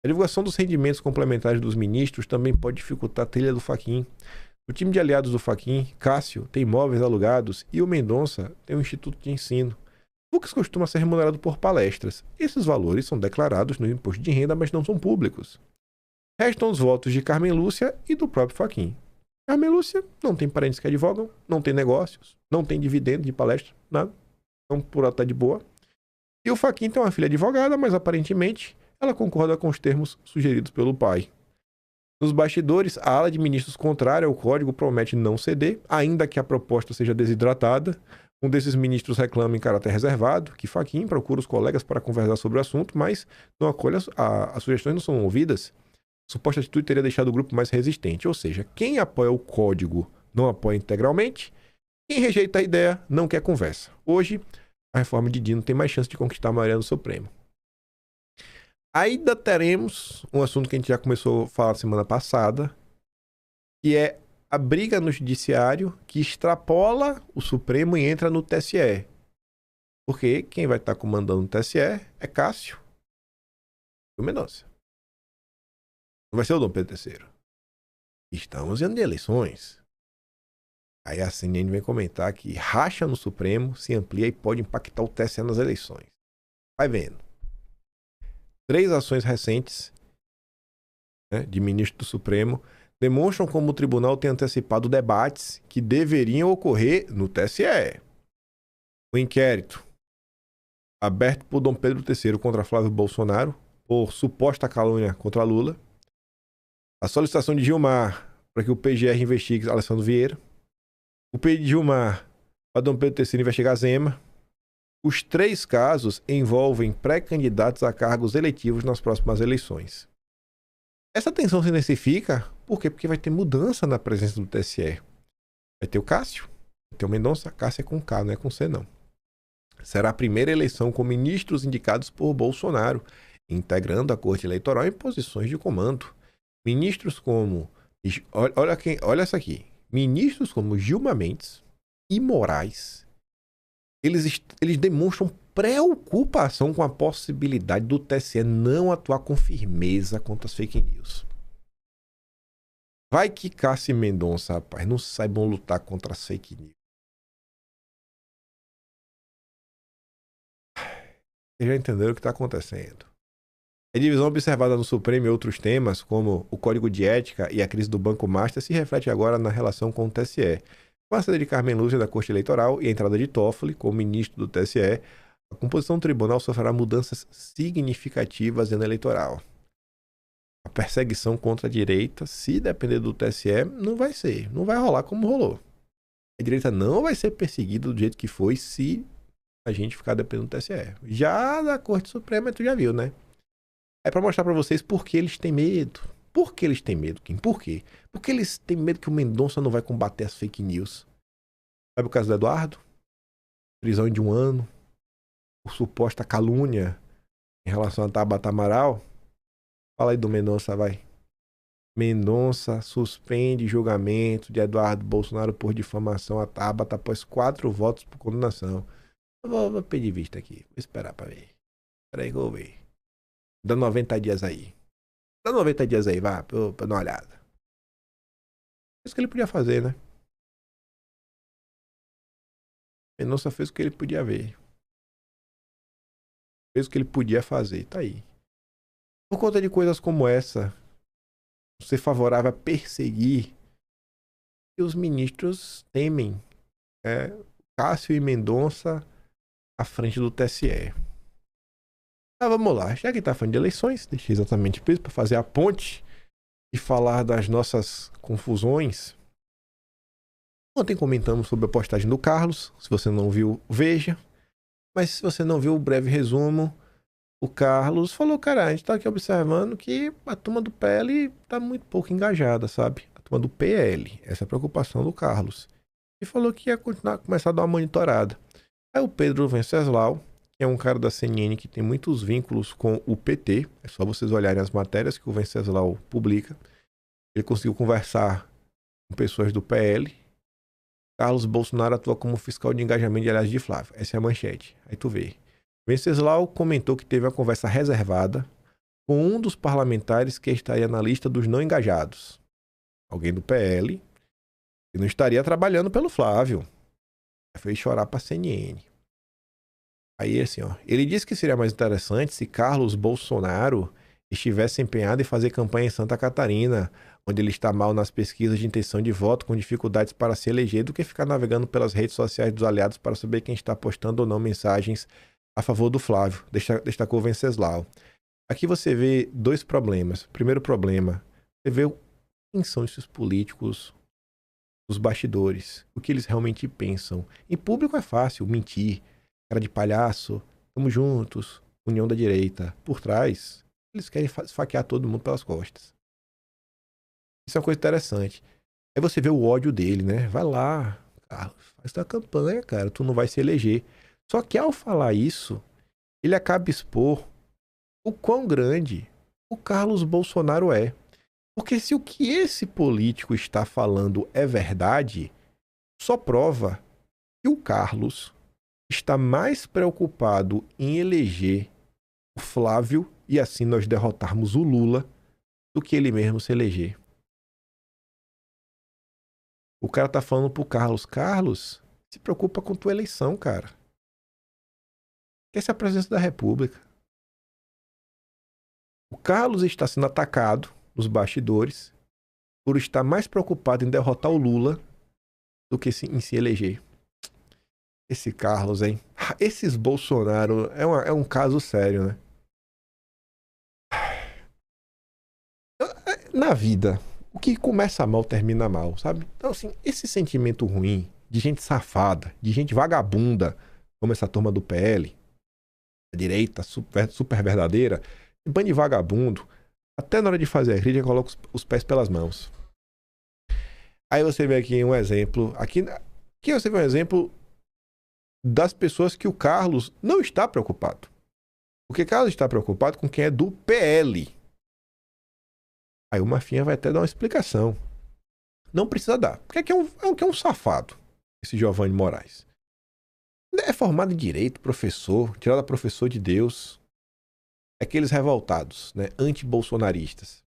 A divulgação dos rendimentos complementares dos ministros também pode dificultar a trilha do Fachin. O time de aliados do Fachin, Cássio, tem imóveis alugados e o Mendonça tem um instituto de ensino. Fux costuma ser remunerado por palestras. Esses valores são declarados no imposto de renda, mas não são públicos. Restam os votos de Carmen Lúcia e do próprio Fachin. Carmen Lúcia não tem parentes que advogam, não tem negócios, não tem dividendo de palestra, nada. Então, por ela tá de boa. E o Fachin tem uma filha advogada, mas aparentemente ela concorda com os termos sugeridos pelo pai. Nos bastidores, a ala de ministros contrária ao código promete não ceder, ainda que a proposta seja desidratada. Um desses ministros reclama em caráter reservado que Fachin procura os colegas para conversar sobre o assunto, mas não acolhe as sugestões não são ouvidas. A suposta atitude teria deixado o grupo mais resistente. Ou seja, quem apoia o código não apoia integralmente, quem rejeita a ideia não quer conversa. Hoje, a reforma de Dino tem mais chance de conquistar a maioria no Supremo. Ainda teremos um assunto que a gente já começou a falar semana passada, que é a briga no judiciário que extrapola o Supremo e entra no TSE. Porque quem vai estar comandando o TSE é Cássio e o Mendonça. Não vai ser o Dom Pedro III. Estamos em ano de eleições. Aí a CNN vem comentar que racha no Supremo se amplia e pode impactar o TSE nas eleições. Vai vendo. 3 ações recentes, né, de ministro do Supremo demonstram como o tribunal tem antecipado debates que deveriam ocorrer no TSE. O inquérito aberto por Dom Pedro III contra Flávio Bolsonaro por suposta calúnia contra Lula. A solicitação de Gilmar para que o PGR investigue Alessandro Vieira. O pedido de Gilmar para Dom Pedro III investigar Zema. Os 3 casos envolvem pré-candidatos a cargos eletivos nas próximas eleições. Essa tensão se intensifica, por quê? Porque vai ter mudança na presença do TSE. Vai ter o Cássio, vai ter o Mendonça. Cássio é com K, não é com C, não. Será a primeira eleição com ministros indicados por Bolsonaro, integrando a Corte Eleitoral em posições de comando. Ministros como... Olha essa aqui. Ministros como Gilmar Mendes e Moraes, eles demonstram preocupação com a possibilidade do TSE não atuar com firmeza contra as fake news. Vai que Cássio e Mendonça, rapaz, não saibam lutar contra as fake news. Vocês já entenderam o que está acontecendo. A divisão observada no Supremo e outros temas, como o Código de Ética e a crise do Banco Master, se reflete agora na relação com o TSE. Com a saída de Carmen Lúcia da Corte Eleitoral e a entrada de Toffoli como ministro do TSE, a composição do tribunal sofrerá mudanças significativas no eleitoral. A perseguição contra a direita, se depender do TSE, não vai rolar como rolou. A direita não vai ser perseguida do jeito que foi se a gente ficar dependendo do TSE. Já da Corte Suprema, tu já viu, né? É pra mostrar pra vocês por que eles têm medo. Por que eles têm medo, Kim? Por quê? Porque eles têm medo que o Mendonça não vai combater as fake news. Sabe o caso do Eduardo? Prisão de 1 ano. Por suposta calúnia em relação a Tabata Amaral. Fala aí do Mendonça, vai. Mendonça suspende julgamento de Eduardo Bolsonaro por difamação a Tabata após 4 votos por condenação. Eu vou pedir vista aqui. Vou esperar pra ver. Espera aí que eu vou ver. Dá 90 dias aí. Dá 90 dias aí, vá, pra dar uma olhada. Isso que ele podia fazer, né? Mendonça fez o que ele podia ver. Fez o que ele podia fazer, tá aí. Por conta de coisas como essa, ser favorável a perseguir, e os ministros temem Cássio e Mendonça à frente do TSE. Vamos lá, já que tá falando de eleições, deixei exatamente isso para fazer a ponte e falar das nossas confusões. Ontem comentamos sobre a postagem do Carlos. Se você não viu, veja. Mas se você não viu o breve resumo, o Carlos falou, cara, a gente tá aqui observando que a turma do PL tá muito pouco engajada, sabe? A turma do PL, essa é a preocupação do Carlos. E falou que ia começar a dar uma monitorada. Aí o Pedro Venceslau, que é um cara da CNN que tem muitos vínculos com o PT, é só vocês olharem as matérias que o Venceslau publica. Ele conseguiu conversar com pessoas do PL. Carlos Bolsonaro atua como fiscal de engajamento de aliados de Flávio. Essa é a manchete. Aí tu vê. Venceslau comentou que teve uma conversa reservada com um dos parlamentares que estaria na lista dos não engajados. Alguém do PL que não estaria trabalhando pelo Flávio. Fez chorar pra CNN. Aí assim, ó. Ele disse que seria mais interessante se Carlos Bolsonaro estivesse empenhado em fazer campanha em Santa Catarina, onde ele está mal nas pesquisas de intenção de voto, com dificuldades para se eleger, do que ficar navegando pelas redes sociais dos aliados para saber quem está postando ou não mensagens a favor do Flávio, destacou Venceslau. Aqui você vê 2 problemas. Primeiro problema, você vê quem são esses políticos nos bastidores, o que eles realmente pensam. Em público é fácil mentir, cara de palhaço, tamo juntos, união da direita. Por trás, eles querem esfaquear todo mundo pelas costas. Isso é uma coisa interessante. Aí você vê o ódio dele, né? Vai lá, Carlos, faz tua campanha, cara, tu não vai se eleger. Só que ao falar isso, ele acaba expor o quão grande o Carlos Bolsonaro é. Porque se o que esse político está falando é verdade, só prova que o Carlos está mais preocupado em eleger o Flávio e assim nós derrotarmos o Lula do que ele mesmo se eleger. O cara tá falando pro Carlos, Carlos, se preocupa com tua eleição, cara. Essa é a presidência da República. O Carlos está sendo atacado nos bastidores por estar mais preocupado em derrotar o Lula do que em se eleger. Esse Carlos, hein? Esses Bolsonaro é um caso sério, né? Na vida, o que começa mal termina mal, sabe? Então, assim, esse sentimento ruim de gente safada, de gente vagabunda, como essa turma do PL, a direita super verdadeira, bando de vagabundo, até na hora de fazer a crítica, coloca os pés pelas mãos. Aí você vê aqui um exemplo. Aqui você vê um exemplo das pessoas que o Carlos não está preocupado. Porque Carlos está preocupado com quem é do PL. Aí o Mafinha vai até dar uma explicação. Não precisa dar. Porque aqui é um safado, esse Giovanni Moraes. É formado em direito, professor, tirado a professor de Deus. Aqueles revoltados, né, anti-bolsonaristas.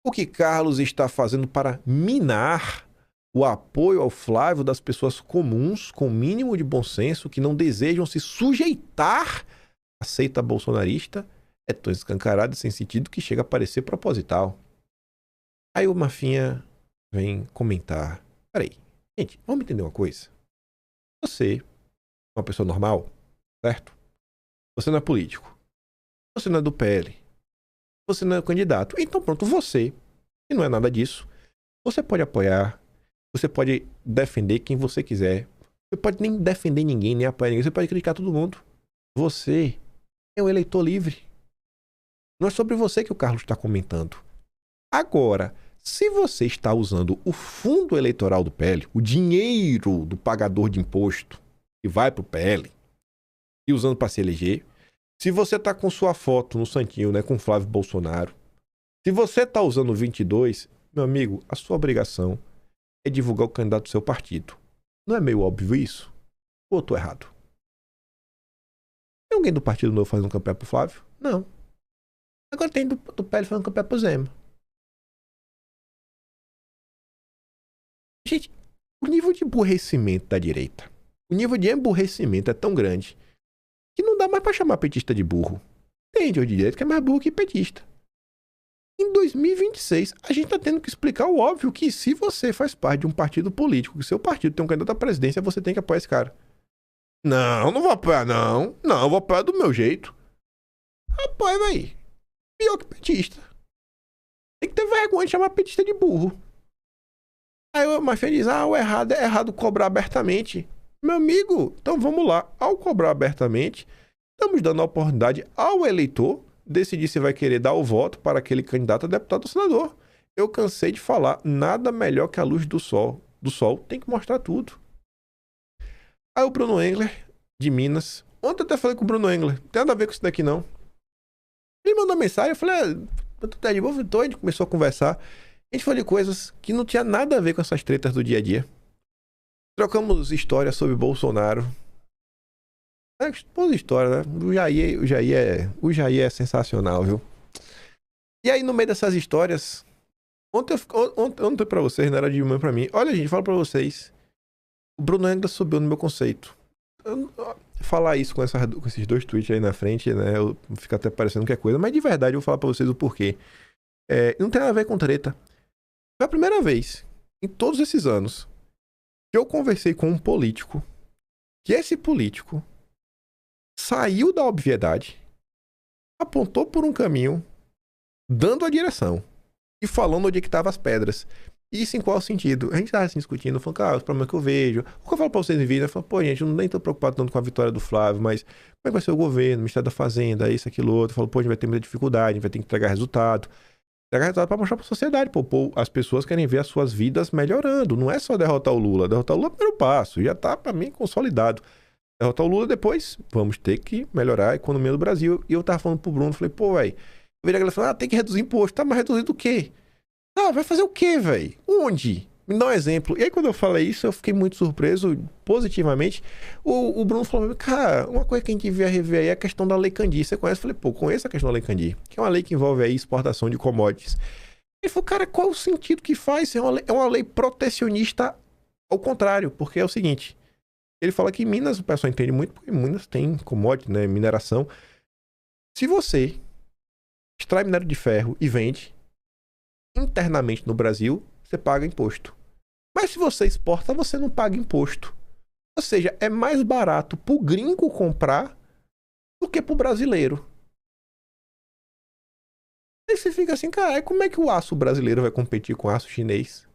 O que Carlos está fazendo para minar o apoio ao Flávio das pessoas comuns, com mínimo de bom senso, que não desejam se sujeitar à seita bolsonarista, é tão escancarado e sem sentido que chega a parecer proposital. Aí o Mafinha vem comentar. Peraí, gente, vamos entender uma coisa. Você é uma pessoa normal, certo? Você não é político. Você não é do PL. Você não é candidato. Então pronto, você, que não é nada disso, você pode apoiar, você pode defender quem você quiser. Você pode nem defender ninguém, nem apoiar ninguém. Você pode criticar todo mundo. Você é um eleitor livre. Não é sobre você que o Carlos está comentando. Agora, se você está usando o fundo eleitoral do PL, o dinheiro do pagador de imposto que vai para o PL, e usando para se eleger, se você está com sua foto no santinho, né, com Flávio Bolsonaro, se você está usando o 22, meu amigo, a sua obrigação é divulgar o candidato do seu partido. Não é meio óbvio isso? Ou eu tô errado? Tem alguém do Partido Novo fazendo campanha pro Flávio? Não. Agora tem do PL fazendo campanha pro Zema. Gente, o nível de emburrecimento da direita, o nível de emburrecimento é tão grande que não dá mais pra chamar petista de burro. Tem de direita que é mais burro que petista. Em 2026, a gente tá tendo que explicar o óbvio que se você faz parte de um partido político, que seu partido tem um candidato à presidência, você tem que apoiar esse cara. Não vou apoiar, não. Não, eu vou apoiar do meu jeito. Apoia, véi. Pior que petista. Tem que ter vergonha de chamar petista de burro. Aí o Mafia diz, o errado é errado cobrar abertamente. Meu amigo, então vamos lá. Ao cobrar abertamente, estamos dando a oportunidade ao eleitor decidir se vai querer dar o voto para aquele candidato a deputado ou senador. Eu cansei de falar, nada melhor que a luz do sol. Do sol tem que mostrar tudo. Aí o Bruno Engler, de Minas. Ontem eu até falei com o Bruno Engler. Não tem nada a ver com isso daqui, não. Ele mandou mensagem, eu falei, tu tá de boa? Então a gente começou a conversar. A gente falou de coisas que não tinha nada a ver com essas tretas do dia a dia. Trocamos histórias sobre Bolsonaro. Boa história, né? O Jair é sensacional, viu? E aí, no meio dessas histórias, ontem pra vocês, não era de manhã pra mim. Olha, gente, falo pra vocês. O Bruno ainda subiu no meu conceito. Falar isso com esses dois tweets aí na frente, né? Fica até parecendo que é coisa. Mas de verdade, eu vou falar pra vocês o porquê. Não tem nada a ver com treta. Foi a primeira vez, em todos esses anos, que eu conversei com um político, que esse político saiu da obviedade, apontou por um caminho, dando a direção e falando onde é que estavam as pedras. Isso em qual sentido? A gente tava assim discutindo, falando, cara, os problemas que eu vejo. O que eu falo pra vocês em vídeo, eu falo, pô, gente, eu nem tô preocupado tanto com a vitória do Flávio, mas como é que vai ser o governo, o Ministério da Fazenda, isso, aquilo, outro. Eu falo, pô, a gente vai ter muita dificuldade, a gente vai ter que entregar resultado. Entregar resultado pra mostrar pra sociedade, pô, as pessoas querem ver as suas vidas melhorando. Não é só derrotar o Lula. Derrotar o Lula é o primeiro passo, já tá, pra mim, consolidado. Derrotar o Lula depois, vamos ter que melhorar a economia do Brasil. E eu tava falando pro Bruno, falei, pô, velho, eu vi a galera falando, tem que reduzir imposto. Tá, mas reduzir do quê? Ah, vai fazer o quê, velho? Onde? Me dá um exemplo. E aí, quando eu falei isso, eu fiquei muito surpreso, positivamente. O Bruno falou, cara, uma coisa que a gente devia rever aí é a questão da Lei Candir. Você conhece? Eu falei, pô, conheço a questão da Lei Candir, que é uma lei que envolve aí exportação de commodities. Ele falou, cara, qual o sentido que faz? É uma lei protecionista ao contrário, porque é o seguinte, ele fala que em Minas, o pessoal entende muito, porque Minas tem commodity, né, mineração. Se você extrai minério de ferro e vende internamente no Brasil, você paga imposto. Mas se você exporta, você não paga imposto. Ou seja, é mais barato pro gringo comprar do que pro brasileiro. Aí você fica assim, cara, como é que o aço brasileiro vai competir com o aço chinês?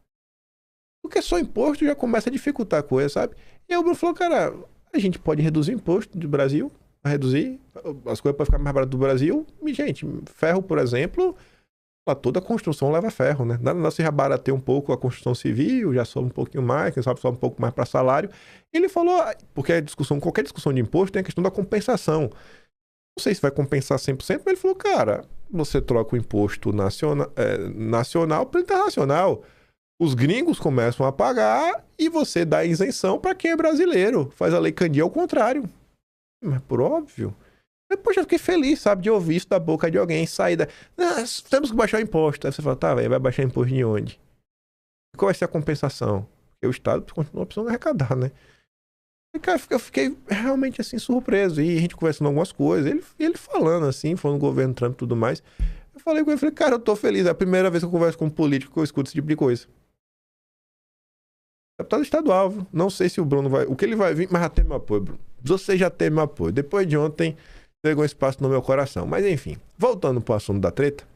Porque só imposto já começa a dificultar a coisa, sabe? E aí o Bruno falou, cara, a gente pode reduzir o imposto do Brasil, reduzir, as coisas podem ficar mais baratas do Brasil. E, gente, ferro, por exemplo, toda a construção leva ferro, né? Na nossa já barateia um pouco a construção civil, já sobe um pouquinho mais, quem sabe sobe um pouco mais para salário. Ele falou, porque a discussão, qualquer discussão de imposto tem a questão da compensação. Não sei se vai compensar 100%, mas ele falou, cara, você troca o imposto nacional para internacional. Os gringos começam a pagar e você dá isenção para quem é brasileiro. Faz a Lei Candir ao contrário. Mas por óbvio. Depois eu fiquei feliz, sabe, de ouvir isso da boca de alguém, sair da... temos que baixar o imposto. Aí você fala, tá, velho, vai baixar imposto de onde? Qual vai ser a compensação? Porque o Estado continua precisando arrecadar, né? E, cara, eu fiquei realmente, assim, surpreso. E a gente conversando algumas coisas, ele falando, assim, falando do governo Trump e tudo mais. Eu falei com ele, falei, cara, eu tô feliz. É a primeira vez que eu converso com um político que eu escuto esse tipo de coisa. Deputado estadual, viu? Não sei se o Bruno vai... O que ele vai vir, mas já tem meu apoio, Bruno. Você já tem meu apoio. Depois de ontem... pegou espaço no meu coração. Mas enfim, voltando pro assunto da treta,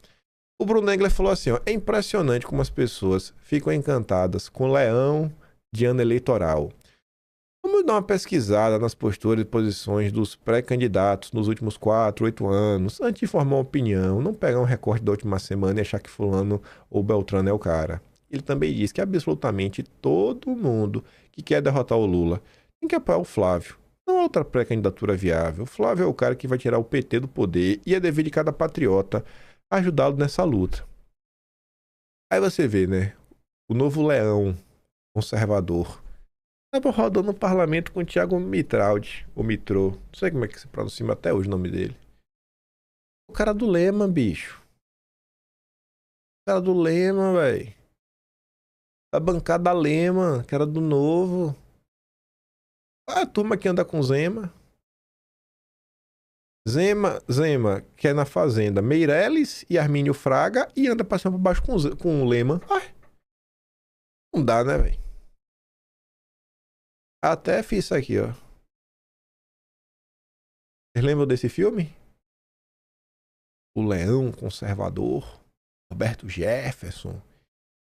o Bruno Engler falou assim, ó, é impressionante como as pessoas ficam encantadas com o leão de ano eleitoral. Vamos dar uma pesquisada nas posturas e posições dos pré-candidatos nos últimos 4, 8 anos, antes de formar uma opinião, não pegar um recorte da última semana e achar que fulano ou Beltrano é o cara. Ele também diz que absolutamente todo mundo que quer derrotar o Lula tem que apoiar o Flávio. Não há outra pré-candidatura viável. O Flávio é o cara que vai tirar o PT do poder e é dever de cada patriota ajudá-lo nessa luta. Aí você vê, né? O novo leão conservador estava rodando no parlamento com o Thiago Mitraldi, ou Mitrô. Não sei como é que se pronuncia até hoje o nome dele. O cara do Lema, bicho. O cara do Lema, velho. Da bancada Lema, que era do Novo. A turma que anda com Zema, que é na Fazenda, Meirelles e Armínio Fraga, e anda passando por baixo com o Lema. Não dá, né, velho? Até fiz isso aqui, ó. Vocês lembram desse filme? O Leão Conservador, Roberto Jefferson,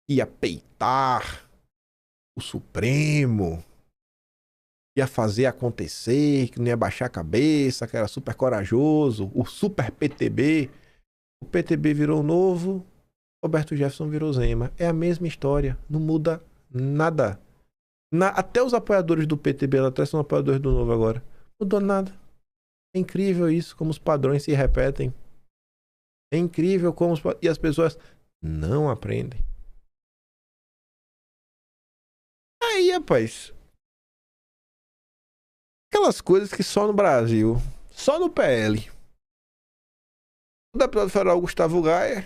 ia peitar o Supremo, ia fazer acontecer, que não ia baixar a cabeça, que era super corajoso, o super PTB. O PTB virou novo, Roberto Jefferson virou Zema. É a mesma história, não muda nada. Até os apoiadores do PTB lá atrás são apoiadores do Novo agora. Não mudou nada. É incrível isso, como os padrões se repetem. É incrível como e as pessoas não aprendem. Aí, rapaz... aquelas coisas que só no Brasil, só no PL. O deputado federal Gustavo Gaia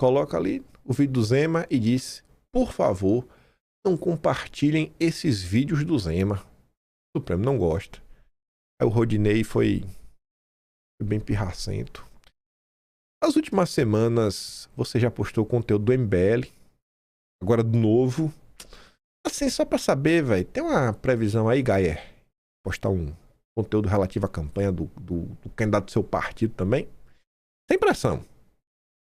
coloca ali o vídeo do Zema e diz, por favor, não compartilhem esses vídeos do Zema. O Supremo não gosta. Aí o Rodinei foi bem pirracento. Nas últimas semanas, você já postou conteúdo do MBL, agora do Novo. Assim, só pra saber, velho, tem uma previsão aí, Gaia? Postar um conteúdo relativo à campanha do candidato do seu partido também. Sem pressão.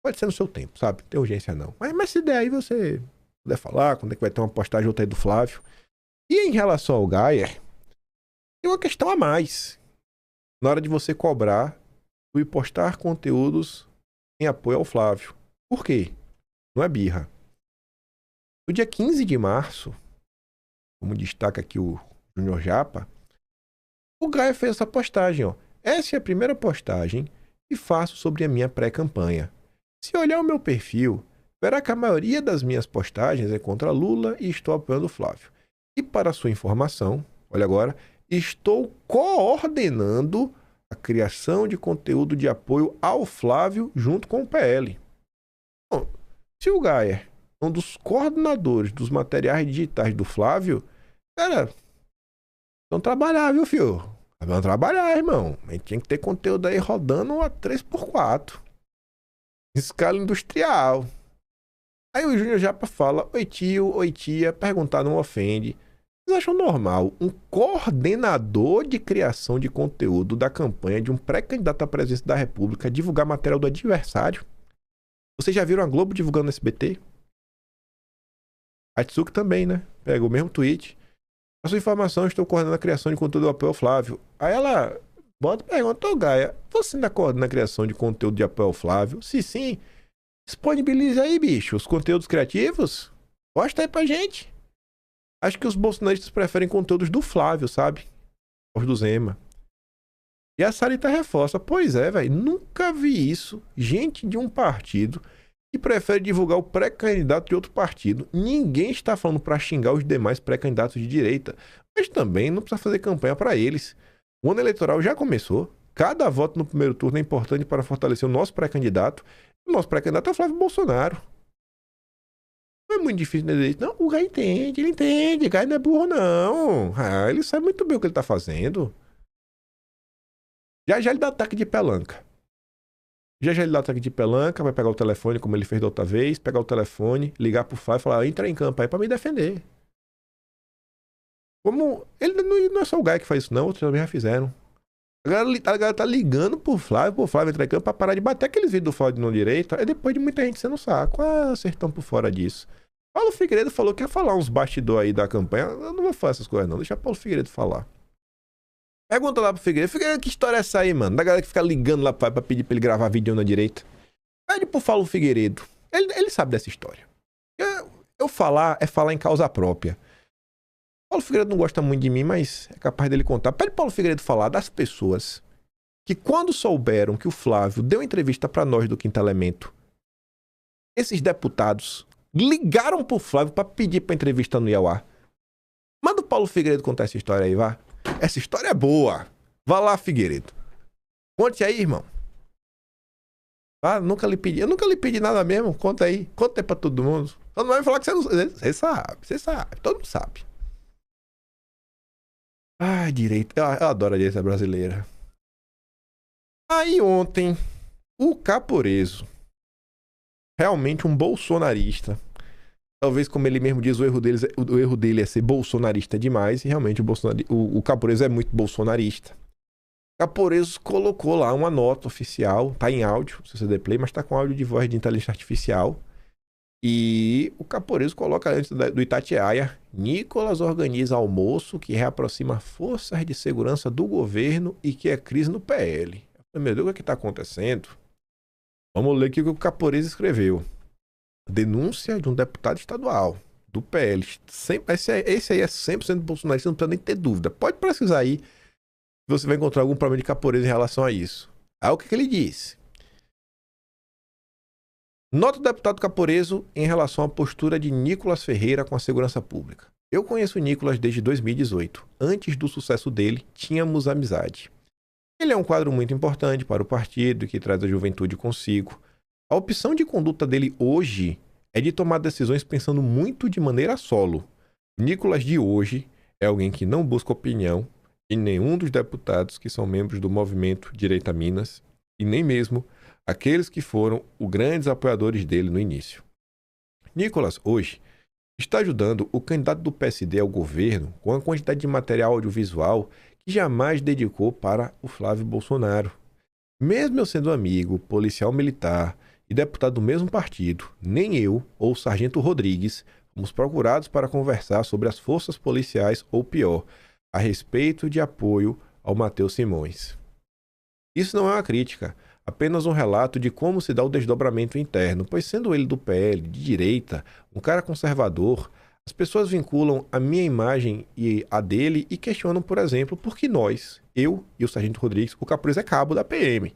Pode ser no seu tempo, sabe? Não tem urgência não. Mas se der aí, você puder falar, quando é que vai ter uma postagem outra aí do Flávio. E em relação ao Gayer, tem uma questão a mais. Na hora de você cobrar e postar conteúdos em apoio ao Flávio. Por quê? Não é birra. No dia 15 de março, como destaca aqui o Júnior Japa, o Gayer fez essa postagem, ó. Essa é a primeira postagem que faço sobre a minha pré-campanha. Se olhar o meu perfil, verá que a maioria das minhas postagens é contra Lula e estou apoiando o Flávio. E para sua informação, olha agora, estou coordenando a criação de conteúdo de apoio ao Flávio junto com o PL. Bom, se o Gayer é um dos coordenadores dos materiais digitais do Flávio, cara, vão trabalhar, viu, filho? Vamos trabalhar, irmão. A gente tinha que ter conteúdo aí rodando a 3x4. Escala industrial. Aí o Júnior Japa fala: oi tio, oi tia, perguntar não ofende. Vocês acham normal um coordenador de criação de conteúdo da campanha de um pré-candidato à presidência da República divulgar material do adversário? Vocês já viram a Globo divulgando no SBT? A Tsuki também, né? Pega o mesmo tweet. A sua informação, estou coordenando a criação de conteúdo de apoio ao Flávio. Aí ela bota e pergunta: ô Gaia, você ainda coordena a criação de conteúdo de apoio ao Flávio? Se sim, disponibilize aí, bicho, os conteúdos criativos. Posta aí pra gente. Acho que os bolsonaristas preferem conteúdos do Flávio, sabe? Os do Zema. E a Sarita reforça: pois é, velho, nunca vi isso. Gente de um partido que prefere divulgar o pré-candidato de outro partido. Ninguém está falando para xingar os demais pré-candidatos de direita, mas também não precisa fazer campanha para eles. O ano eleitoral já começou. Cada voto no primeiro turno é importante para fortalecer o nosso pré-candidato. O nosso pré-candidato é o Flávio Bolsonaro. Não é muito difícil entender isso. Não, o Gai entende, ele entende. O Gai não é burro, não. Ah, ele sabe muito bem o que ele está fazendo. Já ele dá ataque de pelanca. Já ele dá ataque de pelanca, vai pegar o telefone, como ele fez da outra vez, pegar o telefone, ligar pro Flávio e falar: entra em campo aí pra me defender. Como ele não é só o Gai que faz isso, não, outros também já fizeram. A galera tá ligando pro Flávio entrar em campo pra parar de bater aqueles vídeos do Flávio de não direito. É depois de muita gente sendo saco. Ah, vocês estão por fora disso. Paulo Figueiredo falou que ia falar uns bastidores aí da campanha. Eu não vou falar essas coisas, não. Deixa Paulo Figueiredo falar. Pergunta lá pro Figueiredo: Figueiredo, que história é essa aí, mano? Da galera que fica ligando lá pra pedir pra ele gravar vídeo na direita. Pede pro Paulo Figueiredo. Ele sabe dessa história. Eu falar é falar em causa própria. Paulo Figueiredo não gosta muito de mim, mas é capaz dele contar. Pede pro Paulo Figueiredo falar das pessoas que, quando souberam que o Flávio deu entrevista pra nós do Quinto Elemento, esses deputados ligaram pro Flávio pra pedir pra entrevista no Iauá. Manda o Paulo Figueiredo contar essa história aí, vá. Essa história é boa. Vá lá, Figueiredo. Conte aí, irmão. Ah, eu nunca lhe pedi nada mesmo. Conta aí. Conta aí pra todo mundo. Só não vai falar que você não sabe. Você sabe. Todo mundo sabe. Ai, direita. Eu adoro a direita brasileira. Aí ontem, o Caporeso, realmente um bolsonarista. Talvez, como ele mesmo diz, o erro dele é ser bolsonarista demais. E realmente o Caporeso é muito bolsonarista. O Caporeso colocou lá uma nota oficial. Tá em áudio, se você der play, mas tá com áudio de voz de inteligência artificial. E o Caporeso coloca antes do Itatiaia: Nicolas organiza almoço que reaproxima forças de segurança do governo e que é crise no PL. Eu falei: meu Deus, o que está acontecendo? Vamos ler aqui o que o Caporeso escreveu. Denúncia de um deputado estadual do PL. Esse aí é 100% bolsonarista, não precisa nem ter dúvida. Pode pesquisar aí, você vai encontrar algum problema de Caporeso em relação a isso. Aí o que ele disse? Nota do deputado Caporeso em relação à postura de Nicolas Ferreira com a segurança pública. Eu conheço o Nicolas desde 2018. Antes do sucesso dele, tínhamos amizade. Ele é um quadro muito importante para o partido que traz a juventude consigo. A opção de conduta dele hoje é de tomar decisões pensando muito de maneira solo. O Nicolas de hoje é alguém que não busca opinião em nenhum dos deputados que são membros do movimento Direita Minas e nem mesmo aqueles que foram os grandes apoiadores dele no início. Nicolas, hoje, está ajudando o candidato do PSD ao governo com a quantidade de material audiovisual que jamais dedicou para o Flávio Bolsonaro. Mesmo eu sendo amigo, policial militar e deputado do mesmo partido, nem eu ou o Sargento Rodrigues Fomos procurados para conversar sobre as forças policiais, ou pior, a respeito de apoio ao Matheus Simões. Isso não é uma crítica, apenas um relato de como se dá o desdobramento interno, pois sendo ele do PL, de direita, um cara conservador, as pessoas vinculam a minha imagem e a dele e questionam, por exemplo, por que nós, eu e o Sargento Rodrigues, o Capureza é cabo da PM.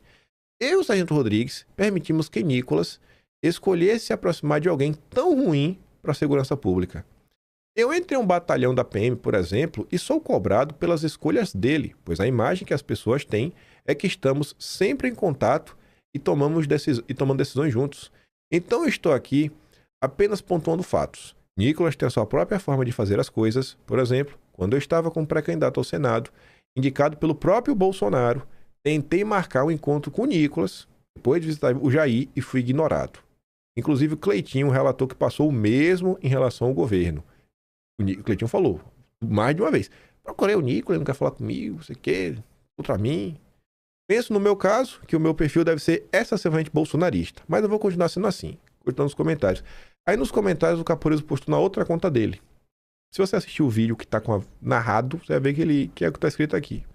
Eu e o Sargento Rodrigues permitimos que Nicolas escolhesse se aproximar de alguém tão ruim para a segurança pública. Eu entrei em um batalhão da PM, por exemplo, e sou cobrado pelas escolhas dele, pois a imagem que as pessoas têm é que estamos sempre em contato e tomando decisões juntos. Então eu estou aqui apenas pontuando fatos. Nicolas tem a sua própria forma de fazer as coisas. Por exemplo, quando eu estava como pré-candidato ao Senado, indicado pelo próprio Bolsonaro, tentei marcar um encontro com o Nicolas, depois de visitar o Jair, e fui ignorado. Inclusive o Cleitinho relatou que passou o mesmo em relação ao governo. O Cleitinho falou mais de uma vez: procurei o Nicolas, ele não quer falar comigo, não sei o quê, contra mim. Penso no meu caso que o meu perfil deve ser excessivamente bolsonarista, mas eu vou continuar sendo assim, curtindo nos comentários. Aí nos comentários o Capureza postou na outra conta dele. Se você assistir o vídeo que está narrado, você vai ver que é o que está escrito aqui.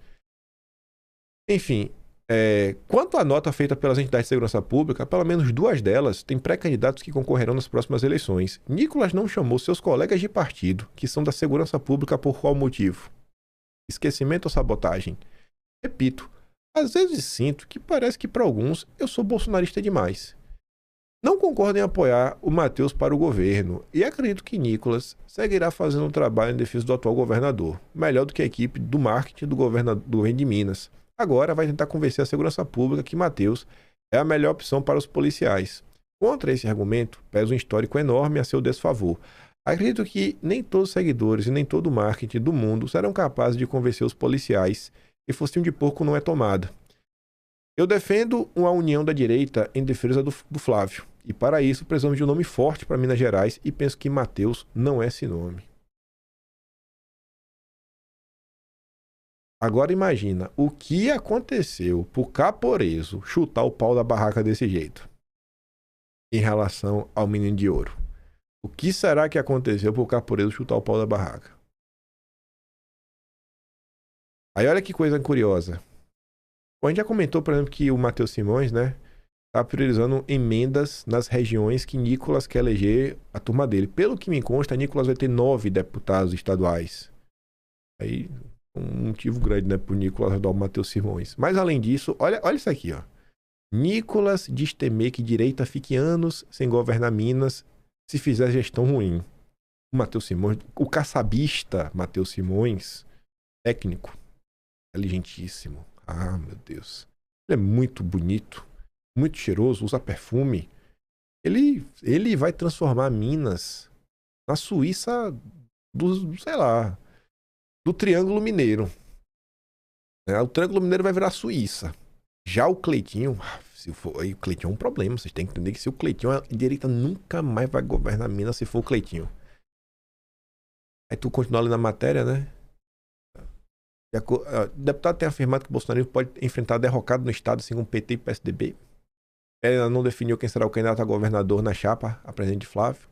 Enfim, quanto à nota feita pelas entidades de segurança pública, pelo menos 2 delas têm pré-candidatos que concorrerão nas próximas eleições. Nicolas não chamou seus colegas de partido, que são da segurança pública, por qual motivo? Esquecimento ou sabotagem? Repito, às vezes sinto que parece que para alguns eu sou bolsonarista demais. Não concordo em apoiar o Matheus para o governo e acredito que Nicolas seguirá fazendo um trabalho em defesa do atual governador, melhor do que a equipe do marketing do governo de Minas. Agora vai tentar convencer a segurança pública que Matheus é a melhor opção para os policiais. Contra esse argumento, pesa um histórico enorme a seu desfavor. Acredito que nem todos os seguidores e nem todo o marketing do mundo serão capazes de convencer os policiais que focinho de porco não é tomada. Eu defendo uma união da direita em defesa do Flávio. E para isso precisamos de um nome forte para Minas Gerais e penso que Matheus não é esse nome. Agora imagina o que aconteceu pro Caporeso chutar o pau da barraca desse jeito. Em relação ao Menino de Ouro. O que será que aconteceu pro Caporeso chutar o pau da barraca? Aí olha que coisa curiosa. A gente já comentou, por exemplo, que o Matheus Simões, né, tá priorizando emendas nas regiões que Nicolas quer eleger a turma dele. Pelo que me consta, Nicolas vai ter 9 deputados estaduais. Aí, um motivo grande, né, pro Nicolas ajudar o Matheus Simões. Mas além disso, olha isso aqui, ó. Nicolas diz temer que direita fique anos sem governar Minas se fizer gestão ruim. O Matheus Simões, o caçabista Matheus Simões, técnico, inteligentíssimo. Ah, meu Deus. Ele é muito bonito, muito cheiroso, usa perfume. Ele vai transformar Minas na Suíça sei lá, do Triângulo Mineiro. O Triângulo Mineiro vai virar Suíça. Já o Cleitinho, o Cleitinho é um problema. Vocês têm que entender que se o Cleitinho, a direita nunca mais vai governar Minas se for o Cleitinho. Aí tu continua ali na matéria, né? O deputado tem afirmado que o bolsonarismo pode enfrentar a derrocada no estado assim como PT e PSDB. Ele ainda não definiu quem será o candidato a governador na chapa, a presidente Flávio.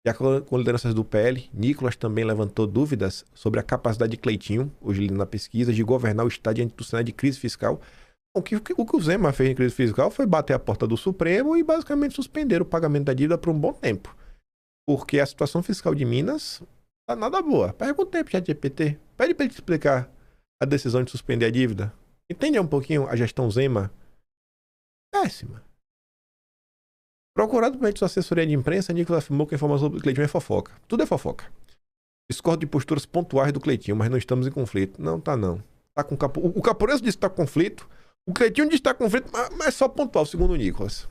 Já com lideranças do PL, Nicolas também levantou dúvidas sobre a capacidade de Cleitinho, hoje líder na pesquisa, de governar o estado diante do cenário de crise fiscal. O que o Zema fez em crise fiscal foi bater a porta do Supremo e basicamente suspender o pagamento da dívida por um bom tempo. Porque a situação fiscal de Minas tá nada boa. Perguntei pro ChatGPT, pede para ele te explicar a decisão de suspender a dívida. Entende um pouquinho a gestão Zema? Péssima. Procurado por sua assessoria de imprensa, Nicolas afirmou que a informação do Cleitinho é fofoca. Tudo é fofoca. Discordo de posturas pontuais do Cleitinho, mas não estamos em conflito. Não, tá não. Tá com o Caporeso disse que tá com conflito. O Cleitinho disse que tá com conflito, mas é só pontual, segundo o Nicolas.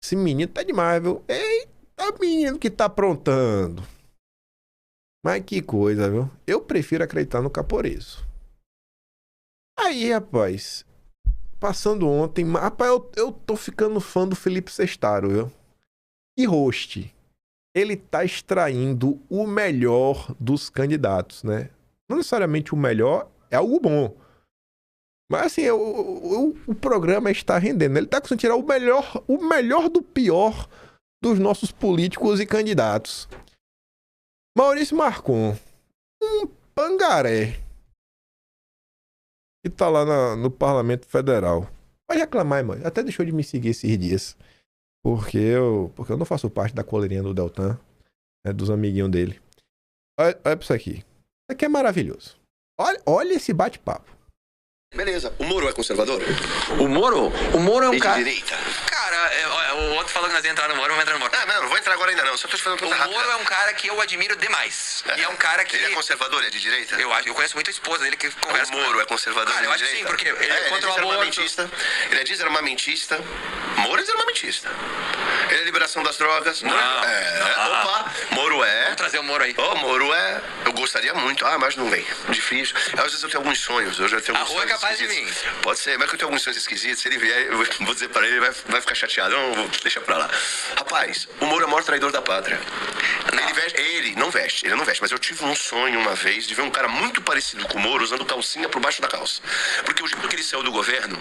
Esse menino tá demais, viu? Eita, menino que tá aprontando. Mas que coisa, viu? Eu prefiro acreditar no Caporeso. Aí, rapaz, passando ontem, rapaz, eu tô ficando fã do Felipe Sestaro, viu? E host, ele tá extraindo o melhor dos candidatos, né? Não necessariamente o melhor, é algo bom. Mas assim, o programa está rendendo. Ele tá conseguindo tirar o melhor do pior dos nossos políticos e candidatos. Maurício Marcon, um pangaré que tá lá no Parlamento Federal. Pode reclamar, mano. Até deixou de me seguir esses dias. Porque eu não faço parte da coleirinha do Deltan, né, dos amiguinhos dele. Olha pra isso aqui. Isso aqui é maravilhoso. Olha esse bate-papo. Beleza. O Moro é conservador? O Moro é um De cara... direita. Cara, o outro falou que nós ia entrar no Moro, vamos entrar no Moro. Não vou entrar agora ainda não. Só tô te falando O pergunta rápida. Moro é um cara que eu admiro demais. E é um cara que... Ele é conservador? É de direita? Eu conheço muito a esposa dele que conversa O Moro é conservador? Cara, eu de acho que direita? sim, porque ele é contra o aborto. Ele é desarmamentista. Moro é desarmamentista. Ele é liberação das drogas. Não. Opa, Moro é. Vamos trazer o Moro aí. Moro é. Eu gostaria muito. Mas não vem. Difícil. Às vezes eu tenho alguns sonhos. Eu já tenho A alguns rua é sonhos capaz de esquisitos. vir. Pode ser, mas que eu tenho alguns sonhos esquisitos. Se ele vier, eu vou dizer pra ele, ele vai ficar chateado. Não, deixa pra lá. Rapaz, o Moro é o maior traidor da pátria. Ele não veste, mas eu tive um sonho uma vez de ver um cara muito parecido com o Moro usando calcinha por baixo da calça. Porque o jeito que ele saiu do governo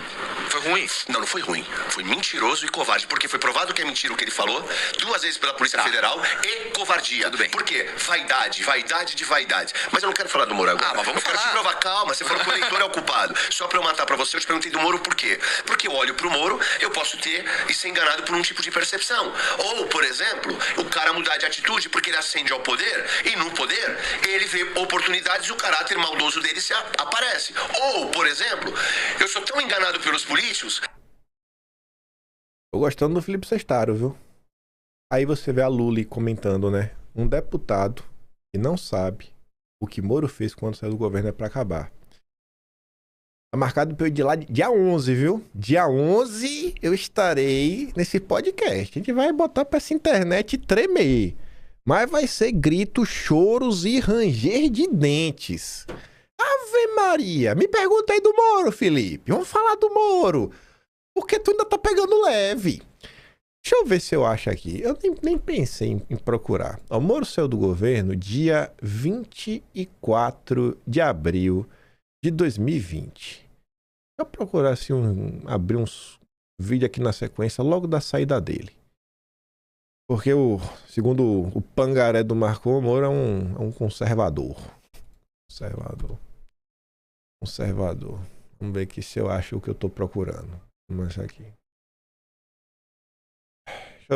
Foi ruim? não foi ruim. Foi mentiroso e covarde. Porque foi provado que é mentira o que ele falou 2 vezes pela Polícia Federal e covardia. Tudo bem. Por quê? Vaidade de vaidade. Mas eu não quero falar do Moro agora. Mas vamos eu quero falar. te provar. Calma, você falou que o eleitor é o culpado. Só pra eu matar pra você, eu te perguntei do Moro por quê? Porque eu olho pro Moro, eu posso ter e ser enganado por um tipo de percepção. Ou, por exemplo, o cara mudar de atitude porque ele ascende ao poder e no poder ele vê oportunidades e o caráter maldoso dele se aparece. Ou, por exemplo, eu sou tão enganado pelos políticos. Tô gostando do Felipe Sestaro, viu? Aí você vê a Luli comentando, né? Um deputado que não sabe o que Moro fez quando saiu do governo é pra acabar. Tá marcado pra eu ir de lá dia 11, viu? Dia 11 eu estarei nesse podcast. A gente vai botar pra essa internet tremer. Mas vai ser gritos, choros e ranger de dentes. Ave Maria! Me pergunta aí do Moro, Felipe. Vamos falar do Moro. Porque tu ainda tá pegando leve. Deixa eu ver se eu acho aqui. Eu nem pensei em procurar. O Moro saiu do governo dia 24 de abril de 2020. Deixa eu procurar assim, abrir uns vídeos aqui na sequência logo da saída dele. Porque segundo o pangaré do Marcon, o Moro é um conservador. Conservador. Vamos ver aqui se eu acho o que eu tô procurando. Vamos achar aqui. Deixa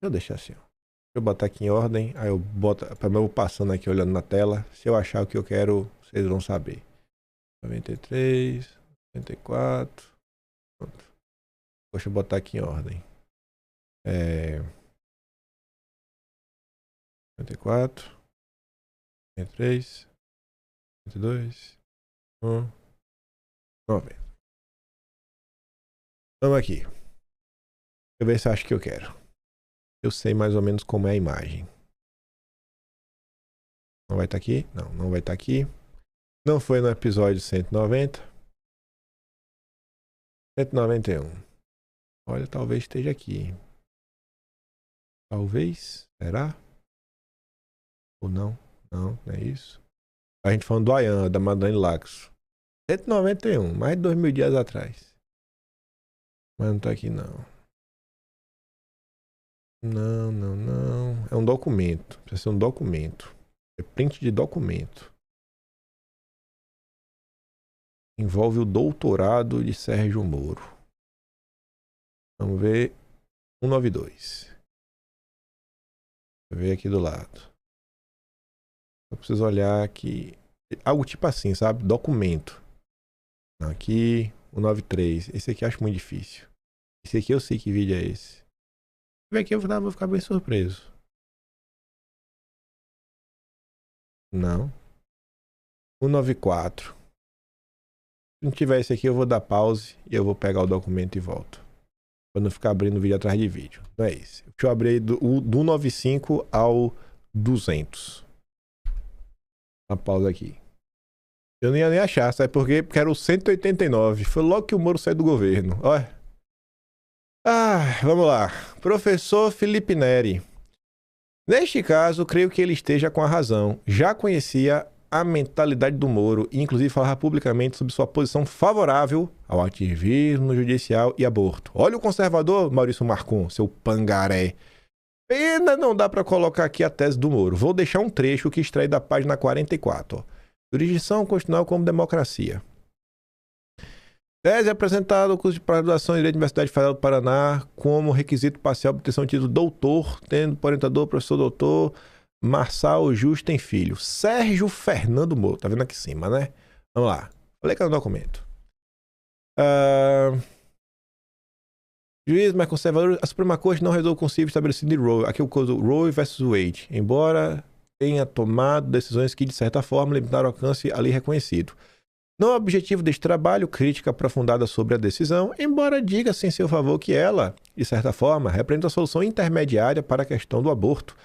eu deixar assim, ó. Deixa eu botar aqui em ordem. Aí eu boto. Eu vou passando aqui olhando na tela. Se eu achar o que eu quero, vocês vão saber. 93, 94. Pronto. Deixa eu botar aqui em ordem. 94, 93, 92, 90. Vamos aqui. Deixa eu ver se eu acho que eu quero. Eu sei mais ou menos como é a imagem. Não vai estar aqui? Não vai estar aqui. Não foi no episódio 190. 191. Olha, talvez esteja aqui. Talvez. Será? Ou não? Não é isso. A gente falando do Ayan, da Madeleine Lacos. 191, mais de 2000 dias atrás. Mas não tá aqui, não. Não. É um documento. Precisa ser um documento. É print de documento. Envolve o doutorado de Sérgio Moro. Vamos ver. 192. Vou ver aqui do lado. Eu preciso olhar aqui. Algo tipo assim, sabe? Documento. Aqui. 193. Esse aqui eu acho muito difícil. Esse aqui eu sei que vídeo é esse. Ver aqui eu vou ficar bem surpreso. Não. 194. Se não tiver esse aqui, eu vou dar pause e eu vou pegar o documento e volto. Pra não ficar abrindo vídeo atrás de vídeo. Não é esse. Deixa eu abrir do 95 ao 200. Uma pausa aqui. Eu não ia nem achar, sabe por quê? Porque era o 189. Foi logo que o Moro saiu do governo. Olha. Vamos lá. Professor Felipe Neri. Neste caso, creio que ele esteja com a razão. Já conhecia a mentalidade do Moro e inclusive falava publicamente sobre sua posição favorável ao ativismo judicial e aborto. Olha o conservador Maurício Marcon, seu pangaré. Pena não dá para colocar aqui a tese do Moro. Vou deixar um trecho que extrai da página 44. Ó. Jurisdição constitucional como democracia. Tese apresentada ao curso de pós-graduação em Direito da Universidade Federal do Paraná como requisito parcial para obtenção do título doutor, tendo por orientador o professor doutor Marçal Justen Filho. Sérgio Fernando Moro. Tá vendo aqui em cima, né? Vamos lá. Olha aqui no documento. Juiz mais conservador, a Suprema Corte não resolveu o concílio estabelecido em Roe. Aqui é o caso Roe versus Wade. Embora tenha tomado decisões que, de certa forma, limitaram o alcance ali reconhecido. Não é objetivo deste trabalho crítica aprofundada sobre a decisão, embora diga-se em seu favor que ela, de certa forma, representa a solução intermediária para a questão do aborto,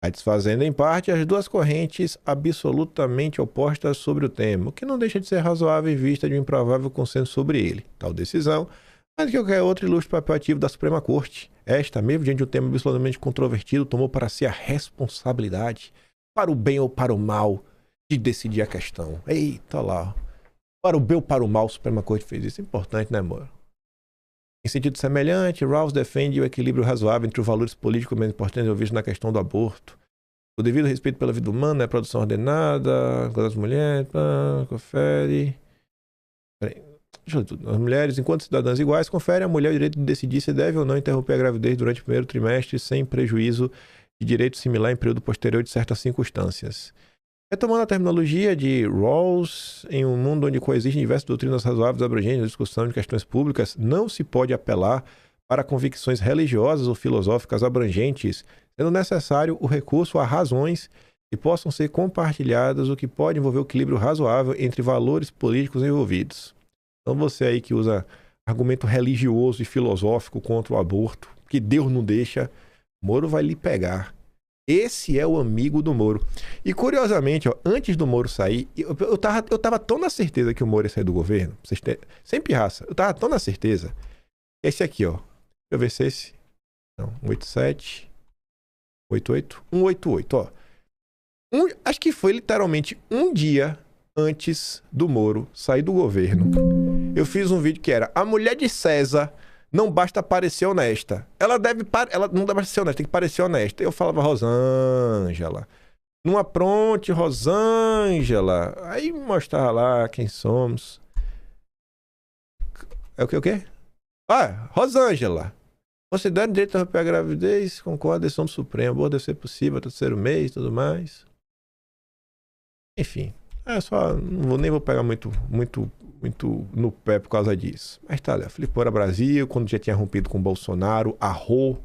satisfazendo em parte as duas correntes absolutamente opostas sobre o tema, o que não deixa de ser razoável em vista de um improvável consenso sobre ele. Tal decisão, mais que qualquer outro, ilustre o papel ativo da Suprema Corte. Esta, mesmo diante de um tema absolutamente controvertido, tomou para si a responsabilidade, para o bem ou para o mal, de decidir a questão. Eita lá. Para o bem ou para o mal, a Suprema Corte fez isso. Importante, né, amor? Em sentido semelhante, Rawls defende o equilíbrio razoável entre os valores políticos menos importantes envolvidos na questão do aborto. O devido respeito pela vida humana, a produção ordenada, das mulheres, confere... As mulheres, enquanto cidadãs iguais, conferem à mulher o direito de decidir se deve ou não interromper a gravidez durante o primeiro trimestre sem prejuízo de direito similar em período posterior de certas circunstâncias. Retomando a terminologia de Rawls, em um mundo onde coexistem diversas doutrinas razoáveis abrangentes na discussão de questões públicas, não se pode apelar para convicções religiosas ou filosóficas abrangentes, sendo necessário o recurso a razões que possam ser compartilhadas, o que pode envolver o equilíbrio razoável entre valores políticos envolvidos. Então você aí que usa argumento religioso e filosófico contra o aborto, que Deus não deixa, Moro vai lhe pegar. Esse é o amigo do Moro. E curiosamente, ó, antes do Moro sair, eu tava tão na certeza que o Moro ia sair do governo, vocês têm, sem pirraça, eu tava tão na certeza. Esse aqui, ó. Deixa eu ver se é esse. Não, 187, 88, 188, ó. Acho que foi literalmente um dia antes do Moro sair do governo. Eu fiz um vídeo que era: a mulher de César não basta parecer honesta. Ela não deve ser honesta, tem que parecer honesta. Eu falava: Rosângela, não apronte, Rosângela. Aí mostrava lá quem somos. É o quê? Ah, Rosângela. Considera direito a romper a gravidez, concorda a decisão do Supremo, aborto deve ser possível até o terceiro mês e tudo mais. Enfim. Nem vou pegar muito no pé por causa disso. Mas tá, né? Flipou a Brasil, quando já tinha rompido com o Bolsonaro, arrou.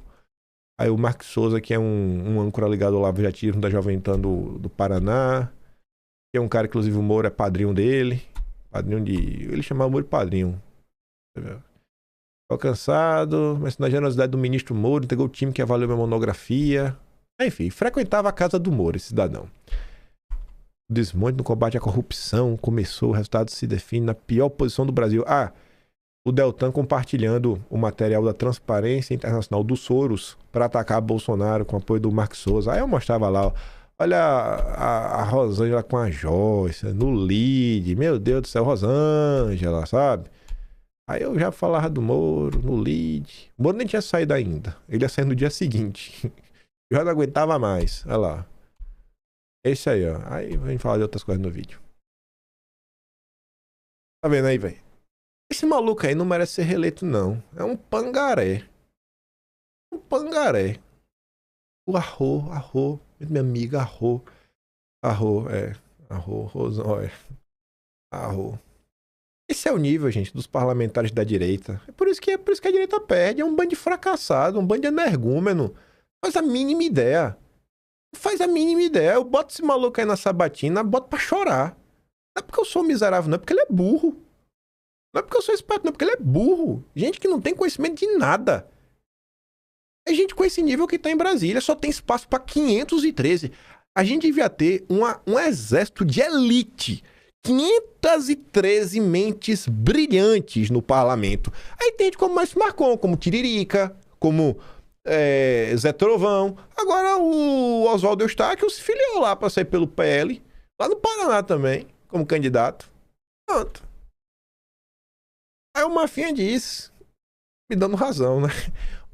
Aí o Marcos Souza, que é um âncora ligado ao Lava Jatismo da Jovem Pan do Paraná. Que é um cara, inclusive o Moro é padrinho dele. Ele chamava o Moro de padrinho. Ficou cansado, mas na generosidade do ministro Moro, entregou o time que avaliou minha monografia. Enfim, frequentava a casa do Moro, esse cidadão. O desmonte no combate à corrupção começou, o resultado se define na pior posição do Brasil. O Deltan compartilhando o material da Transparência Internacional do Soros para atacar Bolsonaro com apoio do Marcos Souza. Aí eu mostrava lá, ó, olha a Rosângela com a Joyce, no lead, meu Deus do céu, Rosângela, sabe? Aí eu já falava do Moro, no lead. O Moro nem tinha saído ainda, ele ia sair no dia seguinte. Eu já não aguentava mais, olha lá. Esse aí, ó. Aí a gente fala de outras coisas no vídeo. Tá vendo aí, velho? Esse maluco aí não merece ser reeleito, não. É um pangaré. Um pangaré. O Arro. Minha amiga, Arro. Arro. Esse é o nível, gente, dos parlamentares da direita. É por isso que a direita perde. É um bando de fracassado, um bando de energúmeno. Faz a mínima ideia. Eu boto esse maluco aí na sabatina, boto pra chorar. Não é porque eu sou miserável, não é porque ele é burro. Não é porque eu sou esperto, não é porque ele é burro. Gente que não tem conhecimento de nada. É gente com esse nível que tá em Brasília, só tem espaço pra 513. A gente devia ter um exército de elite. 513 mentes brilhantes no parlamento. Aí tem gente como Márcio Marcon, como Tiririca, como... Zé Trovão. Agora o Oswaldo Eustáquio se filiou lá para sair pelo PL, lá no Paraná também, como candidato. Pronto. Aí o Mafinha diz, me dando razão, né?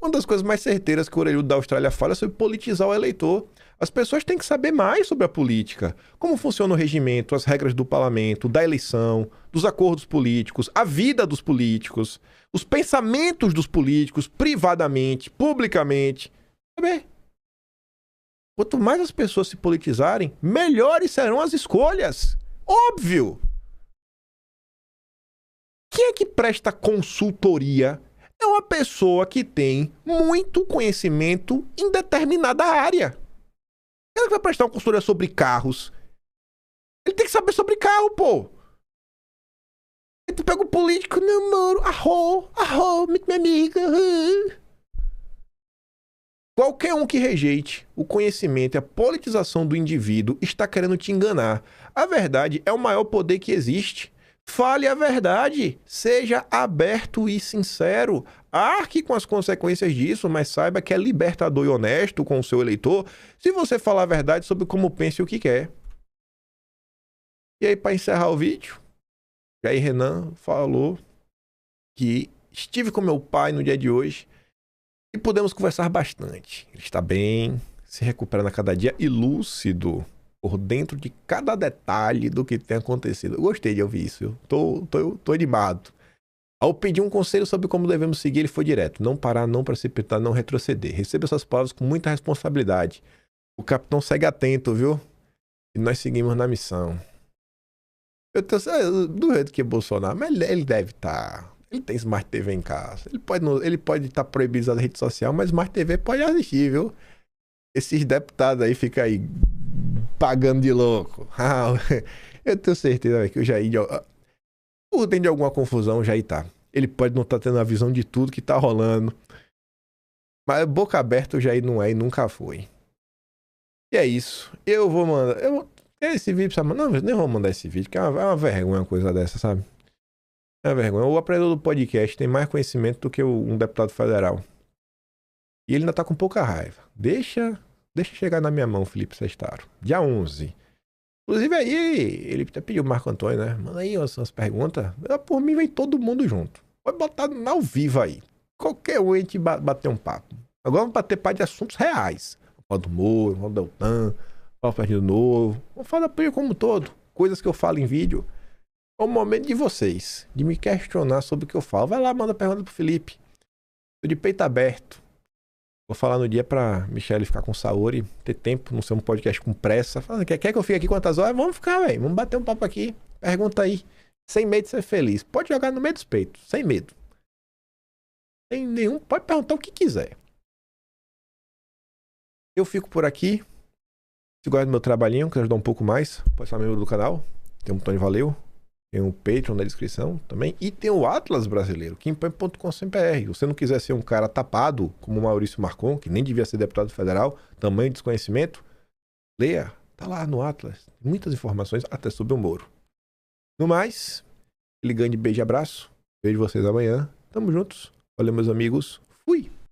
Uma das coisas mais certeiras que o orelhudo da Austrália fala é sobre politizar o eleitor. As pessoas têm que saber mais sobre a política. Como funciona o regimento, as regras do parlamento, da eleição, dos acordos políticos, a vida dos políticos, os pensamentos dos políticos, privadamente, publicamente. Saber. Quanto mais as pessoas se politizarem, melhores serão as escolhas. Óbvio! Quem é que presta consultoria? É uma pessoa que tem muito conhecimento em determinada área. Quem é que vai prestar uma consultoria sobre carros? Ele tem que saber sobre carro, pô. Aí tu pega o político, não, mano, minha amiga. Qualquer um que rejeite o conhecimento e a politização do indivíduo está querendo te enganar. A verdade é o maior poder que existe. Fale a verdade. Seja aberto e sincero. Arque com as consequências disso, mas saiba que é libertador e honesto com o seu eleitor se você falar a verdade sobre como pensa e o que quer. E aí, para encerrar o vídeo, Jair Renan falou que estive com meu pai no dia de hoje e pudemos conversar bastante. Ele está bem, se recuperando a cada dia e lúcido por dentro de cada detalhe do que tem acontecido. Eu gostei de ouvir isso, eu tô animado. Ao pedir um conselho sobre como devemos seguir, ele foi direto. Não parar, não precipitar, não retroceder. Receba essas palavras com muita responsabilidade. O capitão segue atento, viu? E nós seguimos na missão. Eu duvido que é Bolsonaro, mas ele deve estar. Ele tem Smart TV em casa. Ele pode estar proibido da rede social, mas Smart TV pode assistir, viu? Esses deputados aí ficam aí pagando de louco. Eu tenho certeza que o Jair, por dentro de alguma confusão, o Jair tá. Ele pode não estar tendo a visão de tudo que tá rolando. Mas boca aberta o Jair não é e nunca foi. E é isso. Eu vou mandar. Esse vídeo, sabe? Não, nem vou mandar esse vídeo, porque é uma vergonha uma coisa dessa, sabe? É uma vergonha. O apresentador do podcast tem mais conhecimento do que um deputado federal. E ele ainda tá com pouca raiva. Deixa chegar na minha mão, Felipe Sestaro. Dia 11. Inclusive aí, ele até pediu o Marco Antônio, né? Manda aí umas perguntas. Por mim, vem todo mundo junto. Pode botar ao vivo aí. Qualquer um a gente bater um papo. Agora vamos bater papo de assuntos reais. Vamos falar do Moro, vamos falar do Deltan, falar do Partido Novo. Vamos falar da política como um todo. Coisas que eu falo em vídeo. É o momento de vocês, de me questionar sobre o que eu falo. Vai lá, manda pergunta pro Felipe. Tô de peito aberto. Vou falar no dia pra Michele ficar com saúde, ter tempo, não ser um podcast com pressa. Fala, quer que eu fique aqui quantas horas? Vamos ficar, velho. Vamos bater um papo aqui. Pergunta aí. Sem medo de ser feliz. Pode jogar no meio dos peitos. Sem medo. Sem nenhum. Pode perguntar o que quiser. Eu fico por aqui. Se gosta do meu trabalhinho, quer ajudar um pouco mais, pode ser membro do canal. Tem um botão de valeu. Tem um Patreon na descrição também. E tem o Atlas Brasileiro, quimpan.com.br. Se você não quiser ser um cara tapado, como o Maurício Marcon, que nem devia ser deputado federal, tamanho de desconhecimento, leia. Tá lá no Atlas. Muitas informações até sobre o Moro. No mais, ele ganha de beijo e abraço. Vejo vocês amanhã. Tamo juntos. Valeu, meus amigos. Fui!